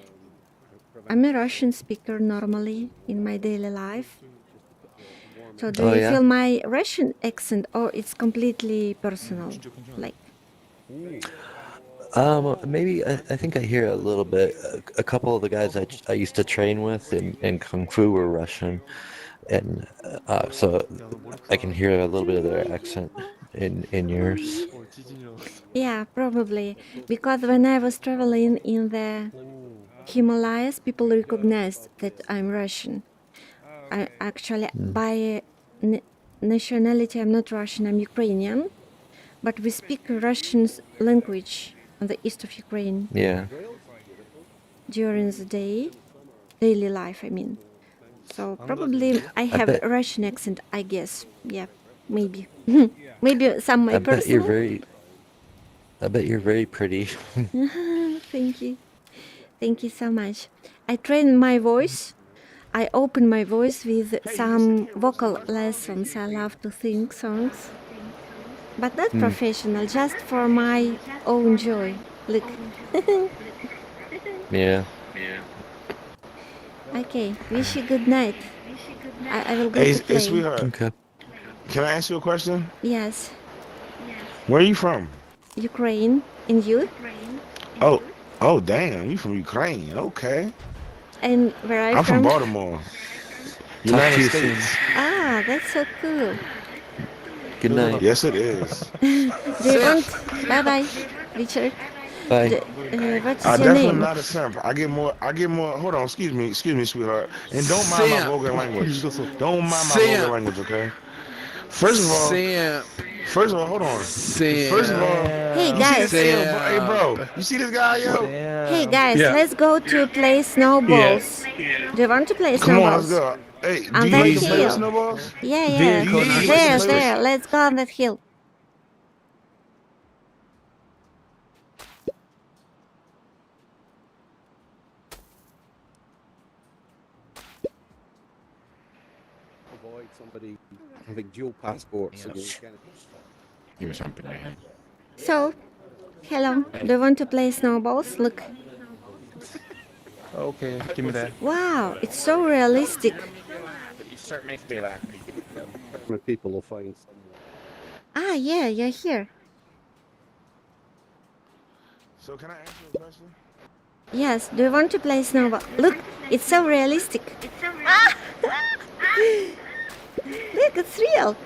Speaker 1: I'm a Russian speaker normally in my daily life. So do
Speaker 9: Oh,
Speaker 1: you
Speaker 9: yeah?
Speaker 1: feel my Russian accent, or it's completely personal? Like,
Speaker 9: Maybe I think I hear a little bit. A couple of the guys I used to train with in Kung Fu were Russian, and so I can hear a little bit of their accent in yours.
Speaker 1: yeah, probably. Because when I was traveling in the Himalayas, people recognized that I'm Russian. I actually, by nationality, I'm not Russian, I'm Ukrainian. but we speak Russian language on the east of Ukraine
Speaker 9: Yeah.
Speaker 1: during the daily life, I mean. So probably I
Speaker 9: I
Speaker 1: have
Speaker 9: bet
Speaker 1: a Russian accent, I guess. Yeah, maybe. Maybe some my
Speaker 9: I bet you're
Speaker 1: personal.
Speaker 9: very I bet you're very pretty.
Speaker 1: Thank you. Thank you so much. I train my voice. I open my voice with some vocal lessons. I love to sing songs, but not
Speaker 9: Hmm.
Speaker 1: professional, just for my own joy. Look.
Speaker 9: Yeah.
Speaker 1: Okay, wish you good night. I will go
Speaker 12: Hey,
Speaker 1: to
Speaker 12: hey,
Speaker 1: play.
Speaker 12: sweetheart.
Speaker 9: Okay.
Speaker 12: Can I ask you a question?
Speaker 1: Yes,
Speaker 12: Where are you from?
Speaker 1: Ukraine. And you?
Speaker 12: Oh, oh, damn, you from Ukraine? Okay.
Speaker 1: And where are you
Speaker 12: I'm from
Speaker 1: from?
Speaker 12: Baltimore,
Speaker 9: Talk to
Speaker 12: United
Speaker 9: you soon.
Speaker 12: States.
Speaker 1: Ah, that's so cool.
Speaker 9: Good night.
Speaker 12: Yes, it is.
Speaker 1: Do you want? Bye bye, Richard.
Speaker 9: Bye.
Speaker 1: What is your
Speaker 12: Definitely
Speaker 1: name?
Speaker 12: not a simp. I get more. Hold on. Excuse me, sweetheart. And don't mind my vulgar language. Don't mind my vulgar language, okay? First of all, hold on. First of all,
Speaker 1: Hey
Speaker 12: you see this?
Speaker 1: guys.
Speaker 12: Hey, bro. You see this guy, yo?
Speaker 1: Hey guys,
Speaker 5: Yeah.
Speaker 1: let's go to play snowballs. Do you want to play
Speaker 12: Come on, let's
Speaker 1: snowballs?
Speaker 12: go. Hey, do
Speaker 1: On
Speaker 12: you
Speaker 1: that
Speaker 12: like to play with
Speaker 1: hill.
Speaker 12: snowballs?
Speaker 1: Yeah,
Speaker 5: Vehicle,
Speaker 12: Do
Speaker 5: not
Speaker 12: you like to
Speaker 1: There,
Speaker 12: play with?
Speaker 1: there. Let's go on that hill.
Speaker 11: Avoid somebody having dual passports.
Speaker 7: You something, man.
Speaker 1: So, hello. Do you want to play snowballs? Look.
Speaker 2: Okay, give me that.
Speaker 1: Wow, it's so realistic.
Speaker 2: You start making me laugh.
Speaker 11: People will find someone.
Speaker 1: Ah, yeah, you're here.
Speaker 12: So can I ask you a question?
Speaker 1: Yes, do you want to play snowball? Look, it's so realistic. Ah! Look, it's real.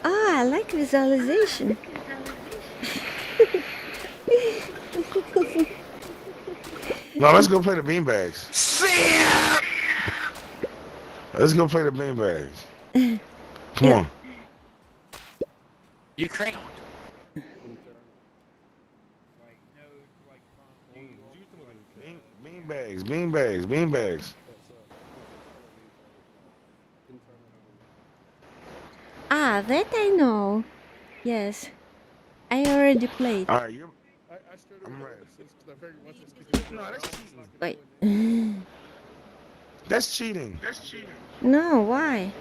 Speaker 1: Ah, I like visualization.
Speaker 12: No, let's go play the beanbags. Let's go play the beanbags. Come on.
Speaker 2: Ukraine.
Speaker 12: Beanbags.
Speaker 1: Ah, that I know. Yes, I already played.
Speaker 12: All right, I'm ready. No, that's cheating.
Speaker 1: Wait.
Speaker 12: That's cheating.
Speaker 1: No, why?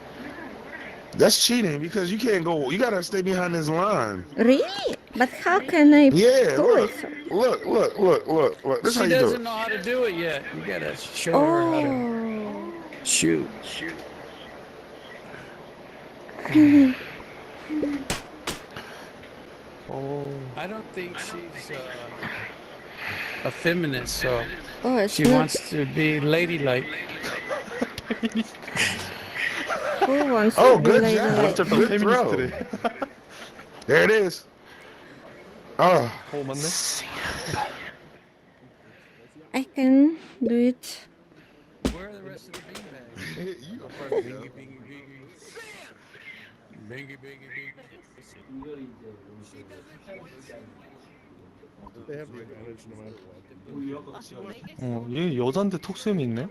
Speaker 12: That's cheating because you can't go. You gotta stay behind this line.
Speaker 1: Really? But how can I
Speaker 12: Yeah,
Speaker 1: do
Speaker 12: look.
Speaker 1: it?
Speaker 12: Look. This is how
Speaker 5: She
Speaker 12: you do
Speaker 5: doesn't
Speaker 12: it.
Speaker 5: know how to do it yet. You gotta show her how to
Speaker 1: Oh.
Speaker 5: shoot. I don't think she's a feminist, so
Speaker 1: Oh, it's
Speaker 5: she
Speaker 1: not.
Speaker 5: wants to be ladylike.
Speaker 1: Who wants
Speaker 12: Oh,
Speaker 1: to be
Speaker 12: good
Speaker 1: ladylike?
Speaker 12: job. Good throw. There it is. Oh,
Speaker 1: I can do it.
Speaker 5: Where are the rest of the beanbags? Bingy, bingy, bingy.
Speaker 2: 얘 여잔데 톡셈이 있네.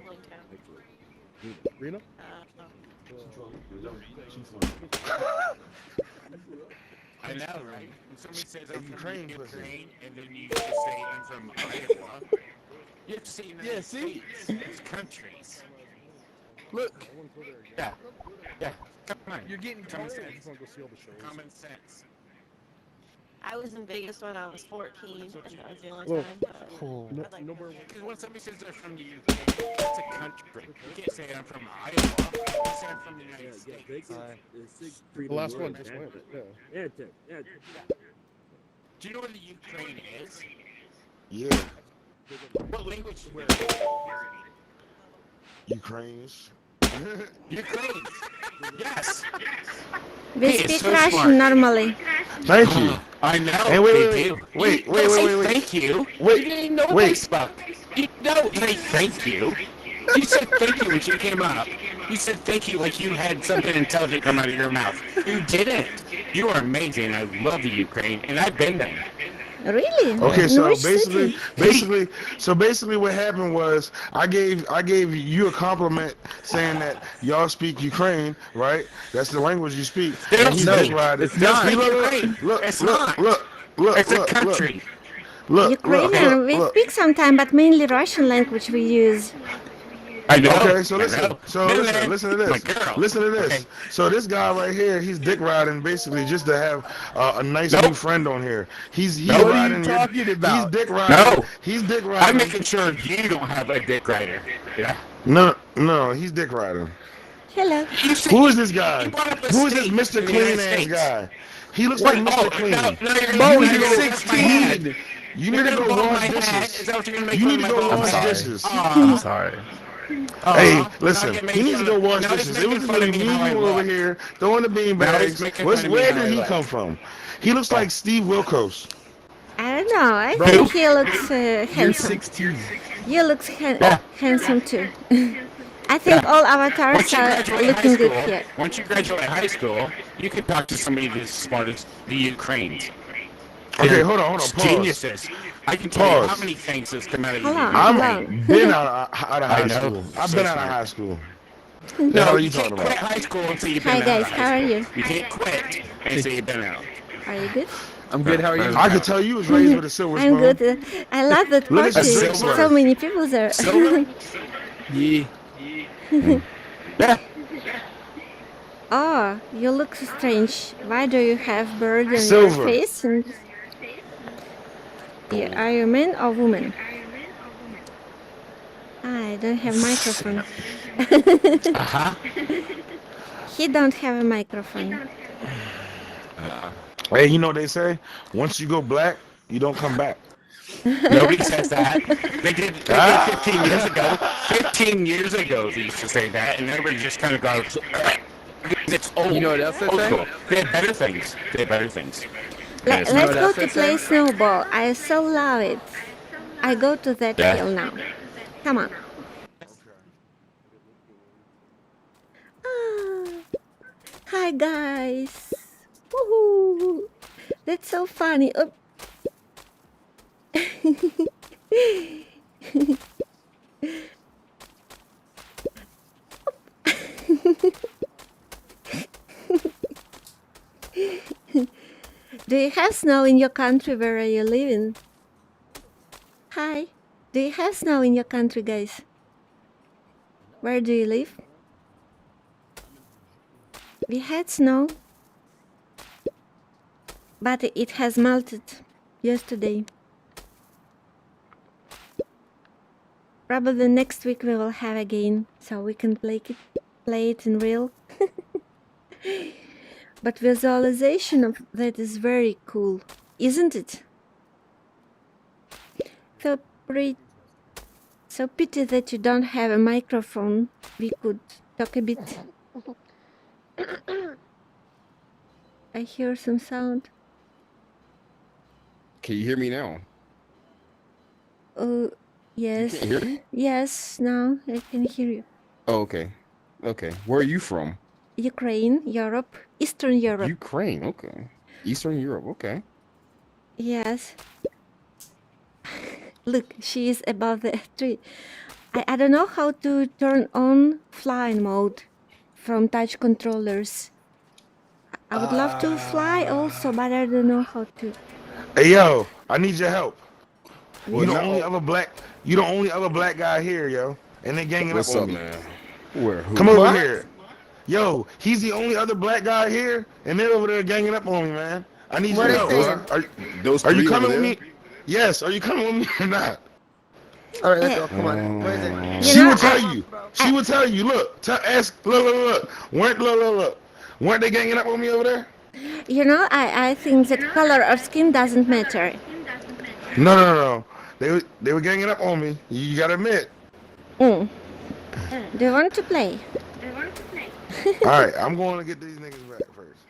Speaker 7: I know, right? When somebody says I'm from
Speaker 12: Ukraine,
Speaker 7: Ukraine, and then you just say I'm from Iowa, you have to say United States. It's countries. Look. Yeah. Yeah. Come on. You're getting common sense. Common sense.
Speaker 8: I was in Vegas when I was 14, and that was the only time.
Speaker 7: Because when somebody says they're from the UK, it's a country. You can't say I'm from Iowa. You say I'm from the United States.
Speaker 11: The last one just went. Yeah.
Speaker 7: Do you know where the Ukraine is?
Speaker 12: yeah.
Speaker 7: What language?
Speaker 12: Ukrainians.
Speaker 7: Ukraine. Yes.
Speaker 1: We
Speaker 7: Hey, it's
Speaker 1: speak
Speaker 7: so
Speaker 1: Russian
Speaker 7: smart.
Speaker 1: normally.
Speaker 12: Thank you.
Speaker 7: I know.
Speaker 12: Hey,
Speaker 7: they
Speaker 12: wait,
Speaker 7: do.
Speaker 12: wait,
Speaker 7: Don't say
Speaker 12: wait.
Speaker 7: Thank you.
Speaker 12: Wait,
Speaker 7: You didn't know
Speaker 12: wait.
Speaker 7: Facebook. You don't say thank you. You said thank you when she came up. You said thank you like you had something intelligent come out of your mouth. You didn't. You are amazing. I love the Ukraine, and I've been there.
Speaker 1: Really?
Speaker 12: Okay,
Speaker 1: In
Speaker 12: so
Speaker 1: which city?
Speaker 12: basically, what happened was I gave you a compliment saying that y'all speak Ukraine, right? That's the language you speak,
Speaker 7: They
Speaker 12: and
Speaker 7: don't
Speaker 12: he's
Speaker 7: speak.
Speaker 12: dick riding.
Speaker 7: They don't
Speaker 12: He
Speaker 7: speak
Speaker 12: look,
Speaker 7: Ukraine.
Speaker 12: look,
Speaker 7: It's
Speaker 12: look,
Speaker 7: not.
Speaker 12: look, look,
Speaker 7: It's a
Speaker 12: look, look,
Speaker 7: country.
Speaker 1: Ukrainian, we
Speaker 12: look.
Speaker 1: speak sometimes, but mainly Russian language we use.
Speaker 7: I know.
Speaker 12: Okay, so
Speaker 7: I
Speaker 12: listen,
Speaker 7: know.
Speaker 12: so
Speaker 7: Been
Speaker 12: listen,
Speaker 7: there.
Speaker 12: listen to
Speaker 7: My
Speaker 12: this,
Speaker 7: girl.
Speaker 12: listen to
Speaker 7: Okay.
Speaker 12: this. So this guy right here, he's dick riding basically just to have a nice new
Speaker 7: Nope.
Speaker 12: friend on here. He's
Speaker 7: Nope.
Speaker 6: What are you
Speaker 12: riding your,
Speaker 6: talking
Speaker 12: he's
Speaker 6: about?
Speaker 12: dick riding,
Speaker 7: No.
Speaker 12: he's dick
Speaker 7: I'm
Speaker 12: riding.
Speaker 7: making sure you don't have a dick rider. Yeah.
Speaker 12: No, he's dick riding.
Speaker 1: Hello.
Speaker 7: You said
Speaker 12: Who is
Speaker 7: you,
Speaker 12: this guy?
Speaker 7: you brought up a
Speaker 12: Who is this
Speaker 7: state
Speaker 12: Mr.
Speaker 7: in the
Speaker 12: Clean
Speaker 7: United
Speaker 12: ass
Speaker 7: States.
Speaker 12: guy? He looks
Speaker 7: What?
Speaker 12: like
Speaker 7: Oh,
Speaker 12: Mr. Clean.
Speaker 7: now you're
Speaker 12: You
Speaker 7: gonna,
Speaker 12: need
Speaker 7: now
Speaker 12: to
Speaker 7: you're
Speaker 12: go.
Speaker 7: gonna bust my
Speaker 12: You
Speaker 7: hat.
Speaker 12: need. You
Speaker 7: You're
Speaker 12: need to
Speaker 7: gonna
Speaker 12: go
Speaker 7: bump
Speaker 12: wash
Speaker 7: my hat.
Speaker 12: dishes.
Speaker 7: Is that what you're gonna make
Speaker 12: You
Speaker 7: fun
Speaker 12: need
Speaker 7: of
Speaker 12: to
Speaker 7: my
Speaker 12: go
Speaker 7: bald
Speaker 12: wash
Speaker 7: head?
Speaker 12: dishes.
Speaker 2: I'm sorry.
Speaker 7: Now
Speaker 12: Listen.
Speaker 7: get
Speaker 12: He
Speaker 7: made
Speaker 12: needs to
Speaker 7: fun
Speaker 12: go
Speaker 7: of.
Speaker 12: wash
Speaker 7: Now he's
Speaker 12: dishes. It was
Speaker 7: making
Speaker 12: just
Speaker 7: fun
Speaker 12: gonna
Speaker 7: of
Speaker 12: be
Speaker 7: me
Speaker 12: me
Speaker 7: how
Speaker 12: and
Speaker 7: I
Speaker 12: you over
Speaker 7: look.
Speaker 12: here throwing the bean
Speaker 7: Now he's
Speaker 12: bags.
Speaker 7: making fun of me
Speaker 12: Where
Speaker 7: how
Speaker 12: did
Speaker 7: I
Speaker 12: he
Speaker 7: look.
Speaker 12: come from? He looks like Steve Wilkos.
Speaker 1: I don't know. I
Speaker 6: Bro,
Speaker 1: think he looks
Speaker 6: you're
Speaker 1: handsome.
Speaker 6: 16.
Speaker 1: You look
Speaker 7: Yeah.
Speaker 1: handsome too. I think
Speaker 7: Yeah.
Speaker 1: all avatars
Speaker 7: Once you
Speaker 1: are
Speaker 7: graduate high
Speaker 1: looking good
Speaker 7: school,
Speaker 1: here.
Speaker 7: you can talk to somebody as smart as the Ukrainians.
Speaker 12: Okay,
Speaker 7: They're
Speaker 12: hold on. Pause.
Speaker 7: geniuses. I can tell you how
Speaker 12: Pause.
Speaker 7: many things that's come out of the
Speaker 1: Hold on,
Speaker 7: Ukraine.
Speaker 1: hold
Speaker 12: I'm been out of
Speaker 7: I
Speaker 12: high
Speaker 7: know.
Speaker 12: school. I've
Speaker 7: So
Speaker 12: been out of
Speaker 7: smart.
Speaker 12: high school. The
Speaker 1: on.
Speaker 12: hell
Speaker 7: No,
Speaker 12: are
Speaker 7: you
Speaker 12: you talking
Speaker 7: can't quit
Speaker 12: about?
Speaker 7: high school until you've
Speaker 1: Hi
Speaker 7: been out of
Speaker 1: guys,
Speaker 7: high
Speaker 1: how are
Speaker 7: school.
Speaker 1: you?
Speaker 7: You can't quit until you've been out.
Speaker 1: Are you good?
Speaker 6: I'm good. How are you?
Speaker 12: I could tell you was raised with a silver
Speaker 1: I'm
Speaker 12: spoon.
Speaker 1: good. I love that
Speaker 12: Look at
Speaker 1: party.
Speaker 12: your Drake
Speaker 7: silver?
Speaker 1: So
Speaker 12: sweater.
Speaker 1: many people there.
Speaker 7: Silver?
Speaker 6: Yeah.
Speaker 7: Yeah.
Speaker 1: Oh, you look strange. Why do you have bird on your
Speaker 12: Silver.
Speaker 1: face? And are you a man or woman? I don't have microphone.
Speaker 7: Uh-huh.
Speaker 1: He don't have a microphone.
Speaker 12: Hey, you know what they say? Once you go black, you don't come back.
Speaker 7: Nobody says that. They did 15 years ago. 15 years ago they used to say that, and everybody just kind of goes, because it's old.
Speaker 6: You know what else they
Speaker 7: Old
Speaker 6: say?
Speaker 7: school. They had better things. They had better things.
Speaker 1: Let's
Speaker 6: what
Speaker 1: go
Speaker 6: else
Speaker 1: to
Speaker 6: they
Speaker 1: play
Speaker 6: say?
Speaker 1: snowball. I so love it. I go to that
Speaker 7: Yeah.
Speaker 1: hill now. Come on. Ah. Hi guys. Woohoo. That's so funny. Oh. Do you have snow in your country where you live in? Hi. Do you have snow in your country, guys? Where do you live? We had snow, but it has melted yesterday. Probably next week we will have again, so we can play it in real. But visualization of that is very cool, isn't it? So pity that you don't have a microphone. We could talk a bit. I hear some sound.
Speaker 13: Can you hear me now?
Speaker 1: Oh, yes.
Speaker 13: You can't hear me?
Speaker 1: Yes, now I can hear you.
Speaker 13: Oh, okay. Okay. Where are you from?
Speaker 1: Ukraine, Europe, Eastern Europe.
Speaker 13: Ukraine. Okay. Eastern Europe. Okay.
Speaker 1: Yes. Look, she is above the tree. I don't know how to turn on flying mode from touch controllers. I would love to fly also, but I don't know how to.
Speaker 12: Hey yo, I need your help.
Speaker 13: Well,
Speaker 12: You the
Speaker 13: now-
Speaker 12: only other black guy here, yo. And they ganging
Speaker 13: What's
Speaker 12: up
Speaker 13: up,
Speaker 12: on me.
Speaker 13: man? Where? Who?
Speaker 12: Come over
Speaker 6: What?
Speaker 12: here. Yo, he's the only other black guy here, and they're over there ganging up on me, man. I need
Speaker 3: What
Speaker 12: your
Speaker 3: are
Speaker 12: help,
Speaker 3: they
Speaker 12: bro.
Speaker 3: saying?
Speaker 13: Those
Speaker 12: Are you
Speaker 13: three over
Speaker 12: coming with
Speaker 13: there?
Speaker 12: me? Yes, are you coming with me or not?
Speaker 3: All right, let's go. Come on. Where is it?
Speaker 1: You
Speaker 12: She
Speaker 1: know,
Speaker 12: will tell you. She will tell you. Look, ask. Look. Look. Weren't they ganging up on me over there?
Speaker 1: You know, I think that color of skin doesn't matter.
Speaker 12: No. They were ganging up on me. You gotta admit.
Speaker 1: Mm. Do you want to play?
Speaker 12: All right, I'm going to get these niggas back first.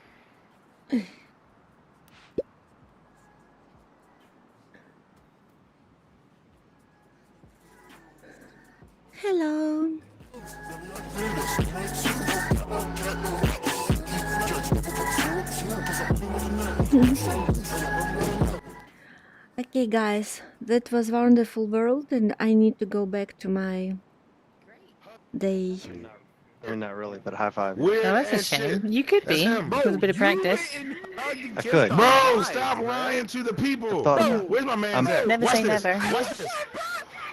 Speaker 1: Hello. Okay, guys, that was wonderful world, and I need to go back to my day.
Speaker 14: Not really, but high five.
Speaker 12: Weird
Speaker 15: Oh, that's a
Speaker 12: as
Speaker 15: shame.
Speaker 12: shit.
Speaker 15: You could
Speaker 12: That's
Speaker 15: be
Speaker 12: him.
Speaker 15: with a bit of practice.
Speaker 14: I could.
Speaker 12: Bro, stop lying to the people.
Speaker 14: thought-
Speaker 12: Where's my man at?
Speaker 15: Never
Speaker 12: Watch
Speaker 15: say
Speaker 12: this.
Speaker 15: never.
Speaker 12: Watch this.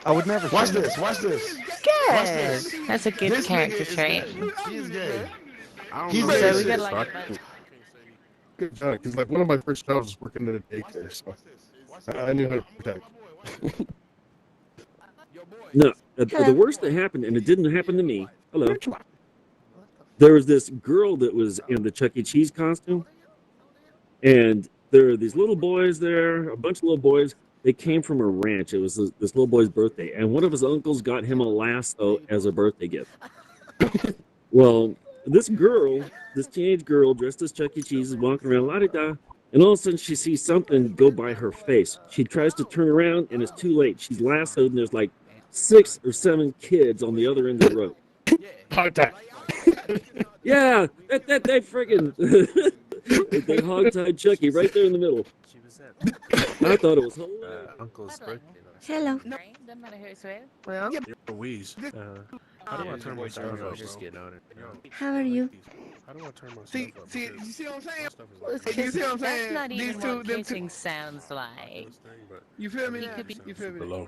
Speaker 14: I would never
Speaker 12: Watch
Speaker 14: say
Speaker 12: this.
Speaker 14: that.
Speaker 12: Watch this.
Speaker 15: Good.
Speaker 12: Watch this.
Speaker 15: That's a good
Speaker 12: This nigga
Speaker 15: character
Speaker 12: is
Speaker 15: trait.
Speaker 12: gay. He's gay.
Speaker 13: I don't
Speaker 12: He's
Speaker 13: know.
Speaker 12: gay
Speaker 15: So
Speaker 12: as
Speaker 15: we
Speaker 12: shit.
Speaker 15: gotta like.
Speaker 13: Good job, because like one of my first jobs was working at a daycare, so I knew how to protect.
Speaker 16: No, the
Speaker 1: Hello.
Speaker 16: worst that happened, and it didn't happen to me. Hello. There was this girl that was in the Chuck E. Cheese costume, and there are these little boys there, a bunch of little boys. They came from a ranch. It was this little boy's birthday, and one of his uncles got him a lasso as a birthday gift. Well, this girl, this teenage girl dressed as Chuck E. Cheese, is walking around la-di-da, and all of a sudden she sees something go by her face. She tries to turn around, and it's too late. She's lassoed, and there's like 6 or 7 kids on the other end of the road.
Speaker 13: Contact.
Speaker 16: Yeah, they friggin' they hog-tied Chucky right there in the middle. I thought it was hilarious.
Speaker 2: Uncle's birthday.
Speaker 1: Hello.
Speaker 15: Doesn't matter who it's with.
Speaker 3: Well,
Speaker 2: Louise. How do I turn my stuff off? Just get on it.
Speaker 1: How are you?
Speaker 2: How do I turn my
Speaker 6: See,
Speaker 2: stuff off?
Speaker 6: see, you see what I'm saying?
Speaker 15: Kiss-
Speaker 6: You see what I'm
Speaker 15: That's
Speaker 6: saying?
Speaker 15: not
Speaker 6: These
Speaker 15: even
Speaker 6: two,
Speaker 15: what
Speaker 6: them
Speaker 15: kissing
Speaker 6: two.
Speaker 15: sounds like.
Speaker 6: You feel me?
Speaker 15: He could be
Speaker 6: You feel me?
Speaker 2: Below.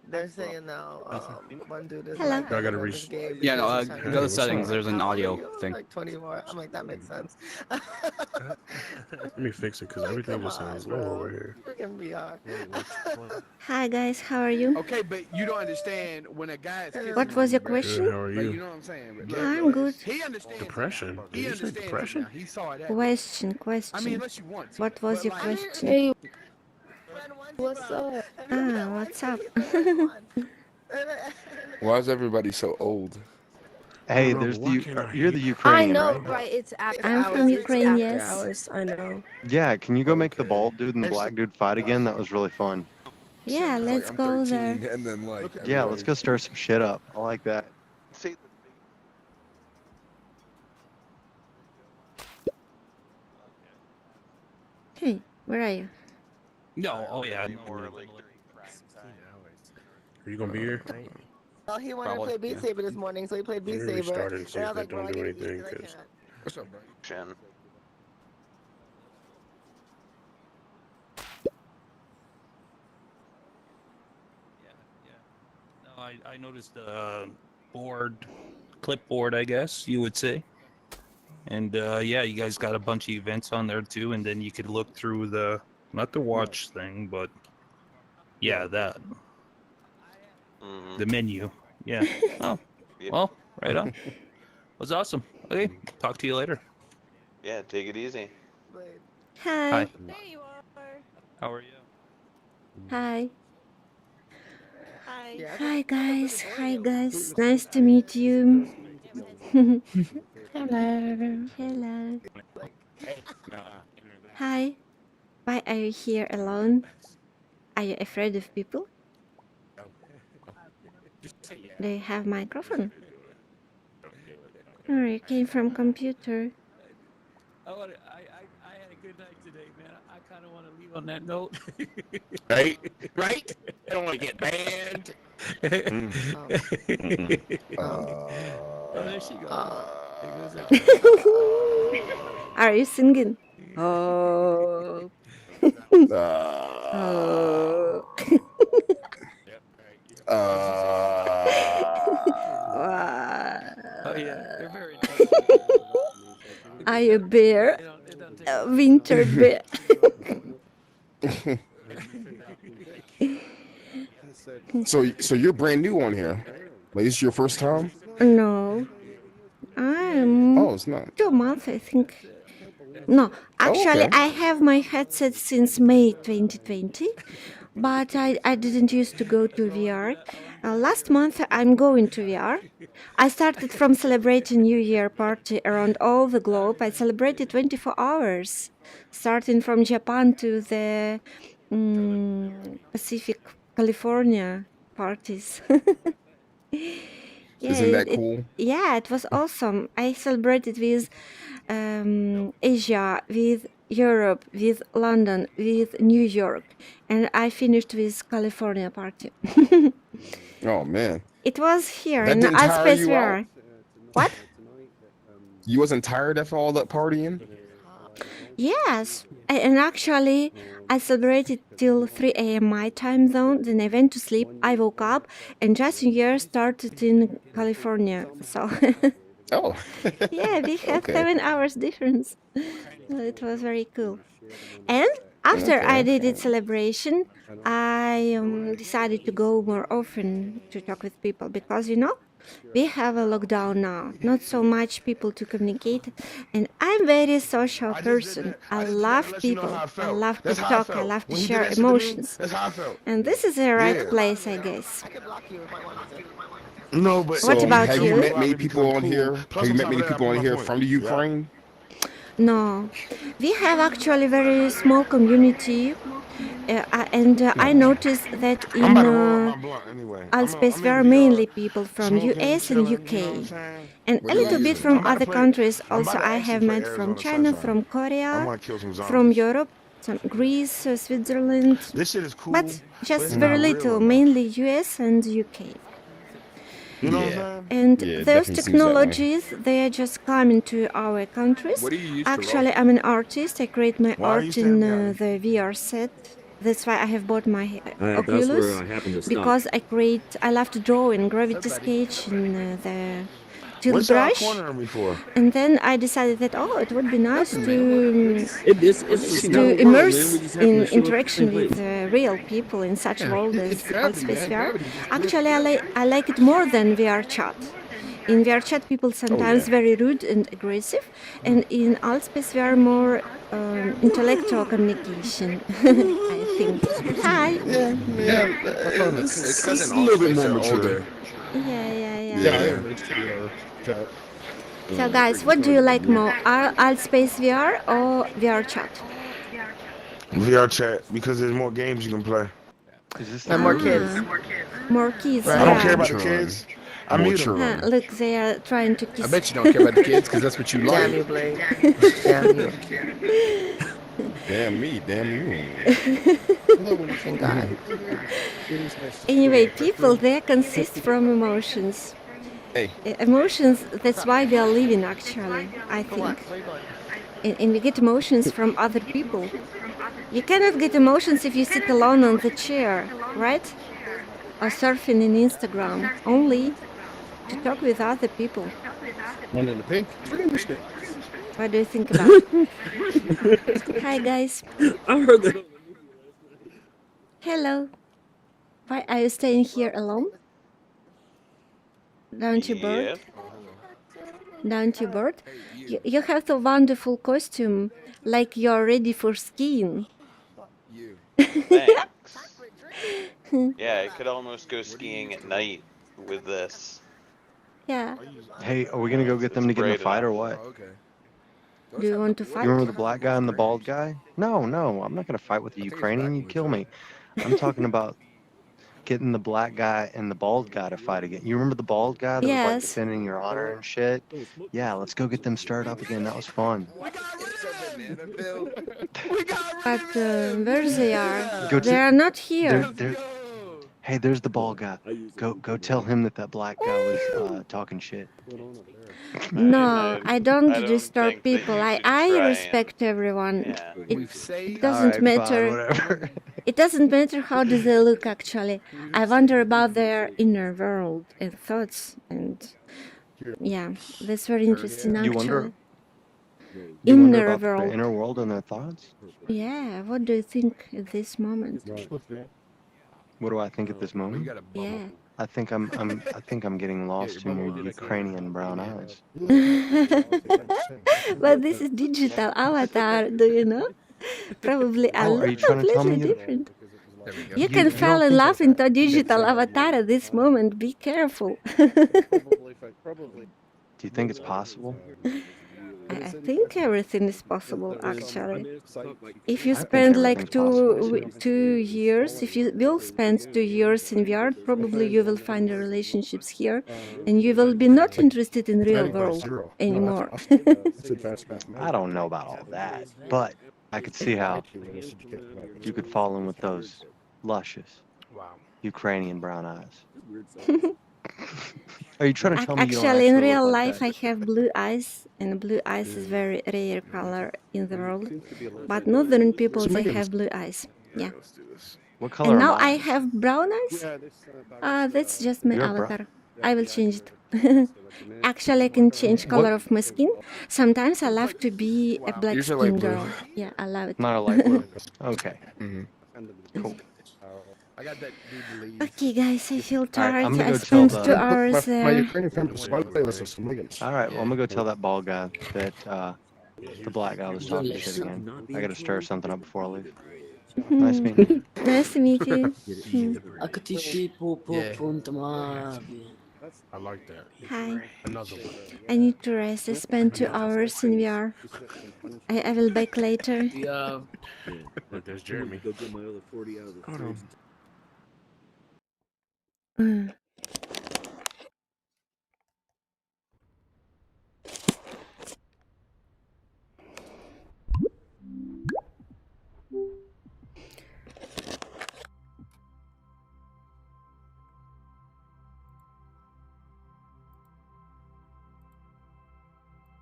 Speaker 3: they're saying now, one dude is
Speaker 1: Hello.
Speaker 3: like,
Speaker 2: I gotta
Speaker 3: "Everyone
Speaker 2: reach-
Speaker 3: is gay
Speaker 17: Yeah, no,
Speaker 3: because he's trying to
Speaker 17: go to
Speaker 3: get
Speaker 17: settings.
Speaker 3: like
Speaker 17: There's an audio
Speaker 3: hour,
Speaker 17: thing.
Speaker 3: Like 20 more. I'm like, that makes sense.
Speaker 2: Let me fix it because everything just sounds low over here.
Speaker 3: Freaking VR.
Speaker 1: Hi, guys. How are you?
Speaker 6: Okay, but you don't understand when a guy is kissing
Speaker 1: What was your
Speaker 6: you, bro.
Speaker 1: question?
Speaker 2: Good, how are
Speaker 6: Like, you
Speaker 2: you?
Speaker 6: know what I'm saying? Bro?
Speaker 1: I'm good.
Speaker 6: He understands. it
Speaker 2: Depression.
Speaker 6: now.
Speaker 2: Did
Speaker 6: He
Speaker 2: you say
Speaker 6: understands it
Speaker 2: depression?
Speaker 6: now. He saw that.
Speaker 1: Question,
Speaker 6: I mean,
Speaker 1: question.
Speaker 6: unless you want to.
Speaker 1: What was
Speaker 6: But,
Speaker 1: your
Speaker 6: like,
Speaker 1: question?
Speaker 10: Hey, what's up?
Speaker 1: Ah, what's up?
Speaker 13: Why is everybody so old?
Speaker 14: Hey,
Speaker 2: Oh,
Speaker 14: there's
Speaker 2: why
Speaker 14: the
Speaker 2: can't I
Speaker 14: you're the
Speaker 10: I
Speaker 14: Ukrainian,
Speaker 10: know,
Speaker 14: right?
Speaker 10: right? It's after
Speaker 1: I'm
Speaker 10: hours.
Speaker 1: from
Speaker 10: It's
Speaker 1: Ukraine,
Speaker 10: after
Speaker 1: yes.
Speaker 10: hours. I know.
Speaker 14: Yeah, can you go make the
Speaker 2: Okay.
Speaker 14: bald dude and the black dude fight again? That was really fun.
Speaker 1: Yeah,
Speaker 13: It's
Speaker 1: let's
Speaker 13: like,
Speaker 1: go
Speaker 13: I'm
Speaker 1: there.
Speaker 13: 13, and then like
Speaker 14: Yeah, let's go stir some shit up. I like that.
Speaker 1: Hey, where are you?
Speaker 17: No, oh yeah.
Speaker 2: Are you gonna be here?
Speaker 3: Well, he wanted
Speaker 17: Probably,
Speaker 3: to play Beat
Speaker 17: yeah.
Speaker 3: Saber this morning, so he played Beat
Speaker 2: Let me
Speaker 3: Saber.
Speaker 2: restart it and see
Speaker 3: And I
Speaker 2: if
Speaker 3: was
Speaker 2: they
Speaker 3: like, bro,
Speaker 2: don't
Speaker 3: I
Speaker 2: do
Speaker 3: gotta beat
Speaker 2: anything.
Speaker 3: because I
Speaker 2: 'Cause
Speaker 3: can't.
Speaker 13: What's up, bro?
Speaker 17: No, I noticed board, clipboard, I guess you would say. And yeah, you guys got a bunch of events on there too, and then you could look through the not the watch thing, but yeah, that the menu. Yeah. Oh, well, right on. Was awesome. Okay, talk to you later.
Speaker 18: Yeah, take it easy.
Speaker 1: Hi.
Speaker 17: Hi.
Speaker 8: There you are.
Speaker 17: How are you?
Speaker 1: Hi.
Speaker 8: Hi.
Speaker 1: Hi, guys. Hi, guys. Nice to meet you.
Speaker 15: Hello.
Speaker 1: Hello. Hi. Why are you here alone? Are you afraid of people? Do you have microphone? Or you came from computer?
Speaker 5: I had a good night today, man. I kind of want to leave on that note.
Speaker 7: Right? Right? I don't want to get banned.
Speaker 5: Oh, there she goes. There goes that.
Speaker 1: Are you singing? Oh. Oh.
Speaker 5: Oh yeah, they're very.
Speaker 1: Are you a bear? A winter bear.
Speaker 13: So you're brand new on here. Like this is your first time?
Speaker 1: No. I'm
Speaker 13: Oh, it's not.
Speaker 1: 2 months, I think. No, actually,
Speaker 13: okay.
Speaker 1: I have my headset since May 2020, but I didn't used to go to VR. Last month, I'm going to VR. I started from celebrating New Year party around all the globe. I celebrated 24 hours, starting from Japan to the Pacific California parties. Yeah,
Speaker 19: Isn't that cool?
Speaker 1: yeah, it was awesome. I celebrated with Asia, with Europe, with London, with New York, and I finished with California party.
Speaker 19: Oh man,
Speaker 1: It was here
Speaker 19: that
Speaker 1: in
Speaker 19: didn't tire
Speaker 1: Alspace
Speaker 19: you out.
Speaker 1: Fair. What?
Speaker 19: You wasn't tired after all that partying?
Speaker 1: Yes, and actually, I celebrated till 3 a.m. my time zone. Then I went to sleep. I woke up, and just New Year started in California. So,
Speaker 19: Oh,
Speaker 1: yeah, we had
Speaker 19: okay.
Speaker 1: 7 hours difference. It was very cool. And after
Speaker 19: Okay,
Speaker 1: I did
Speaker 19: okay.
Speaker 1: it celebration, I decided to go more often to talk with people because we have a lockdown now, not so much people to communicate, and I'm very social person. I love people. I love to talk. I love to share emotions, and this is the right place, I guess.
Speaker 12: No, but
Speaker 1: What
Speaker 19: So,
Speaker 1: about
Speaker 19: have you
Speaker 1: you?
Speaker 19: met many people on here? Have you met many people on here from the Ukraine?
Speaker 1: No, we have actually very small community, and I
Speaker 19: No.
Speaker 1: noticed that
Speaker 12: I'm
Speaker 1: in
Speaker 12: about to roll up my blunt anyway.
Speaker 1: Alspace
Speaker 12: I'm
Speaker 1: there
Speaker 12: in
Speaker 1: are
Speaker 12: VR,
Speaker 1: mainly people from
Speaker 12: smoking,
Speaker 1: US and
Speaker 12: chilling. You know what I'm
Speaker 1: UK,
Speaker 12: saying?
Speaker 1: and
Speaker 19: What
Speaker 1: a
Speaker 19: are you
Speaker 1: little bit
Speaker 19: using?
Speaker 1: from
Speaker 12: I'm about to
Speaker 1: other
Speaker 12: play.
Speaker 1: countries.
Speaker 12: I'm about
Speaker 1: Also,
Speaker 12: to
Speaker 1: I
Speaker 12: actually
Speaker 1: have
Speaker 12: play
Speaker 1: met from
Speaker 12: Arizona
Speaker 1: China,
Speaker 12: Sunshine.
Speaker 1: from
Speaker 12: I
Speaker 1: Korea,
Speaker 12: want to kill some
Speaker 1: from
Speaker 12: zombies.
Speaker 1: Europe, some Greece, Switzerland,
Speaker 12: This shit is cool,
Speaker 1: but
Speaker 12: but
Speaker 1: just
Speaker 12: it's
Speaker 1: very
Speaker 12: not real
Speaker 1: little,
Speaker 12: enough.
Speaker 1: mainly US and UK.
Speaker 12: You know what
Speaker 19: Yeah.
Speaker 12: I'm saying?
Speaker 1: And
Speaker 19: Yeah, it
Speaker 1: those
Speaker 19: definitely seems that way.
Speaker 1: technologies, they are just coming to our countries.
Speaker 19: What do you use to roll?
Speaker 1: Actually, I'm an artist. I create my
Speaker 12: Why are you
Speaker 1: art in
Speaker 12: staring at me?
Speaker 1: the VR set. That's why I have bought my
Speaker 16: That's where
Speaker 1: Oculus,
Speaker 16: I happened to stop.
Speaker 1: because I love to draw in Gravity Sketch in the Tilt
Speaker 12: What y'all
Speaker 1: brush.
Speaker 12: cornering me for?
Speaker 1: And then I decided that, it would be nice
Speaker 16: Nothing,
Speaker 1: to
Speaker 16: It's just
Speaker 1: to
Speaker 16: another world, man.
Speaker 1: immerse
Speaker 16: We just happen
Speaker 1: in
Speaker 16: to show up at the
Speaker 1: interaction
Speaker 16: same
Speaker 1: with
Speaker 16: place.
Speaker 1: real people in such world
Speaker 13: It's
Speaker 1: as
Speaker 13: gravity,
Speaker 1: Altspace
Speaker 13: man.
Speaker 1: VR.
Speaker 13: Gravity. Just
Speaker 1: Actually, I like it more than VR chat. In VR chat, people
Speaker 19: Oh
Speaker 1: sometimes
Speaker 19: yeah.
Speaker 1: very rude and aggressive, and in Altspace, we are more intellectual communication. I think. Hi.
Speaker 19: Yeah,
Speaker 13: yeah.
Speaker 19: yeah.
Speaker 13: Because
Speaker 19: It's
Speaker 13: in
Speaker 19: a little bit
Speaker 13: Allspace
Speaker 19: more
Speaker 13: they're
Speaker 19: mature.
Speaker 13: older.
Speaker 1: Yeah.
Speaker 13: Yeah, I
Speaker 19: Yeah.
Speaker 13: am into chat.
Speaker 1: So, guys, what do you like more, Altspace VR or VR chat?
Speaker 12: VR chat because there's more games you can play.
Speaker 14: Is this the
Speaker 3: And more
Speaker 14: group?
Speaker 3: kids.
Speaker 1: More kids,
Speaker 3: Right.
Speaker 12: I don't care
Speaker 1: yeah.
Speaker 12: about the
Speaker 19: Children.
Speaker 12: kids. I
Speaker 19: More
Speaker 12: mute them.
Speaker 19: children.
Speaker 1: Look, they are trying to
Speaker 13: I
Speaker 1: kiss.
Speaker 13: bet you don't care about the kids because that's what you
Speaker 3: Damn
Speaker 13: like.
Speaker 3: you, Blake. Damn you.
Speaker 19: Damn me, damn you.
Speaker 3: Thank God.
Speaker 1: Anyway, people there consist from emotions.
Speaker 19: Hey,
Speaker 1: Emotions, that's why we are living actually, I think. And we get emotions from other people. You cannot get emotions if you sit alone on the chair, right? Or surfing in Instagram, only to talk with other people.
Speaker 13: One in the pink. Pretty interesting.
Speaker 1: What do you think about it? Hi guys.
Speaker 16: I heard that.
Speaker 1: Hello. Why are you staying here alone? Don't you bored?
Speaker 18: Yeah.
Speaker 1: Don't you bored? You have a wonderful costume, like you're ready for skiing.
Speaker 18: Thanks. Yeah, I could almost go skiing at night with this.
Speaker 1: Yeah.
Speaker 14: Hey, are we gonna go get them to get in a fight or what?
Speaker 1: Do you want to
Speaker 14: You
Speaker 1: fight?
Speaker 14: remember the black guy and the bald guy? No, I'm not gonna fight with the Ukrainian. You kill me. I'm talking about getting the black guy and the bald guy to fight again. You remember the bald guy that was like
Speaker 1: Yes.
Speaker 14: defending your honor and shit? Yeah, let's go get them stirred up again. That was fun.
Speaker 1: But where they are?
Speaker 14: Go
Speaker 1: They are not here.
Speaker 14: Hey, there's the bald guy. Go tell him that black guy was talking shit.
Speaker 1: No, I don't
Speaker 18: I don't
Speaker 1: disturb
Speaker 18: think that
Speaker 1: people.
Speaker 18: you
Speaker 1: I
Speaker 18: should try and-
Speaker 1: respect everyone.
Speaker 18: Yeah.
Speaker 1: It doesn't
Speaker 14: Alright, fine,
Speaker 1: matter.
Speaker 14: whatever.
Speaker 1: It doesn't matter how do they look actually. I wonder about their inner world and thoughts, and yeah, that's very interesting
Speaker 14: You wonder.
Speaker 1: actually.
Speaker 14: You wonder
Speaker 1: Inner
Speaker 14: about their
Speaker 1: world.
Speaker 14: inner world and their thoughts.
Speaker 1: Yeah, what do you think at this moment?
Speaker 14: What do I think at this moment?
Speaker 1: Yeah.
Speaker 14: I think I'm getting lost in your Ukrainian brown eyes.
Speaker 1: But this is digital avatar, do you know? Probably a
Speaker 14: Oh, are you trying to tell
Speaker 1: completely
Speaker 14: me you-
Speaker 1: different. You
Speaker 14: You
Speaker 1: can
Speaker 14: don't
Speaker 1: fall in
Speaker 14: think
Speaker 1: love into digital avatar at this moment. Be careful.
Speaker 14: Do you think it's possible?
Speaker 1: I think everything is possible actually. If you
Speaker 14: I think
Speaker 1: spend like
Speaker 14: everything's possible too.
Speaker 1: 2 years, if you will spend 2 years in VR, probably you will find the relationships here, and you will be not interested in real world anymore.
Speaker 14: I don't know about all that, but I could see how you could fall in with those luscious Ukrainian brown eyes. Are you trying to tell me you don't
Speaker 1: Actually, in
Speaker 14: actually look
Speaker 1: real
Speaker 14: like
Speaker 1: life,
Speaker 14: that?
Speaker 1: I have blue eyes, and blue eyes is very rare color in the world. But northern people, they have blue eyes. Yeah.
Speaker 14: What color
Speaker 1: And
Speaker 14: are
Speaker 1: now I
Speaker 14: mine?
Speaker 1: have brown eyes. That's just my
Speaker 14: You're
Speaker 1: avatar. I will change it. Actually, I can change color of my skin. Sometimes I love to be a black
Speaker 12: Usually
Speaker 1: skin
Speaker 12: light blue.
Speaker 1: girl. Yeah, I love it.
Speaker 14: Not a light blue. Okay. Cool.
Speaker 6: I got that dude to leave.
Speaker 1: Okay, guys, I feel
Speaker 14: All right, I'm
Speaker 1: tired.
Speaker 14: gonna
Speaker 1: I
Speaker 14: go tell
Speaker 1: spent
Speaker 14: the.
Speaker 1: 2 hours
Speaker 13: My
Speaker 1: there.
Speaker 13: Ukrainian family was my playlist of some Liggins.
Speaker 14: All right, well, I'm gonna go tell that bald guy that the black guy was talking shit again. I gotta stir something up before I leave. Nice meeting you.
Speaker 1: Nice to meet you.
Speaker 13: I like that.
Speaker 1: Hi.
Speaker 13: Another one.
Speaker 1: I need to rest. I spent 2 hours in VR. I will back later.
Speaker 2: Look, there's Jeremy.
Speaker 16: Go get my other 40 out of the
Speaker 2: Hold on.
Speaker 16: fridge.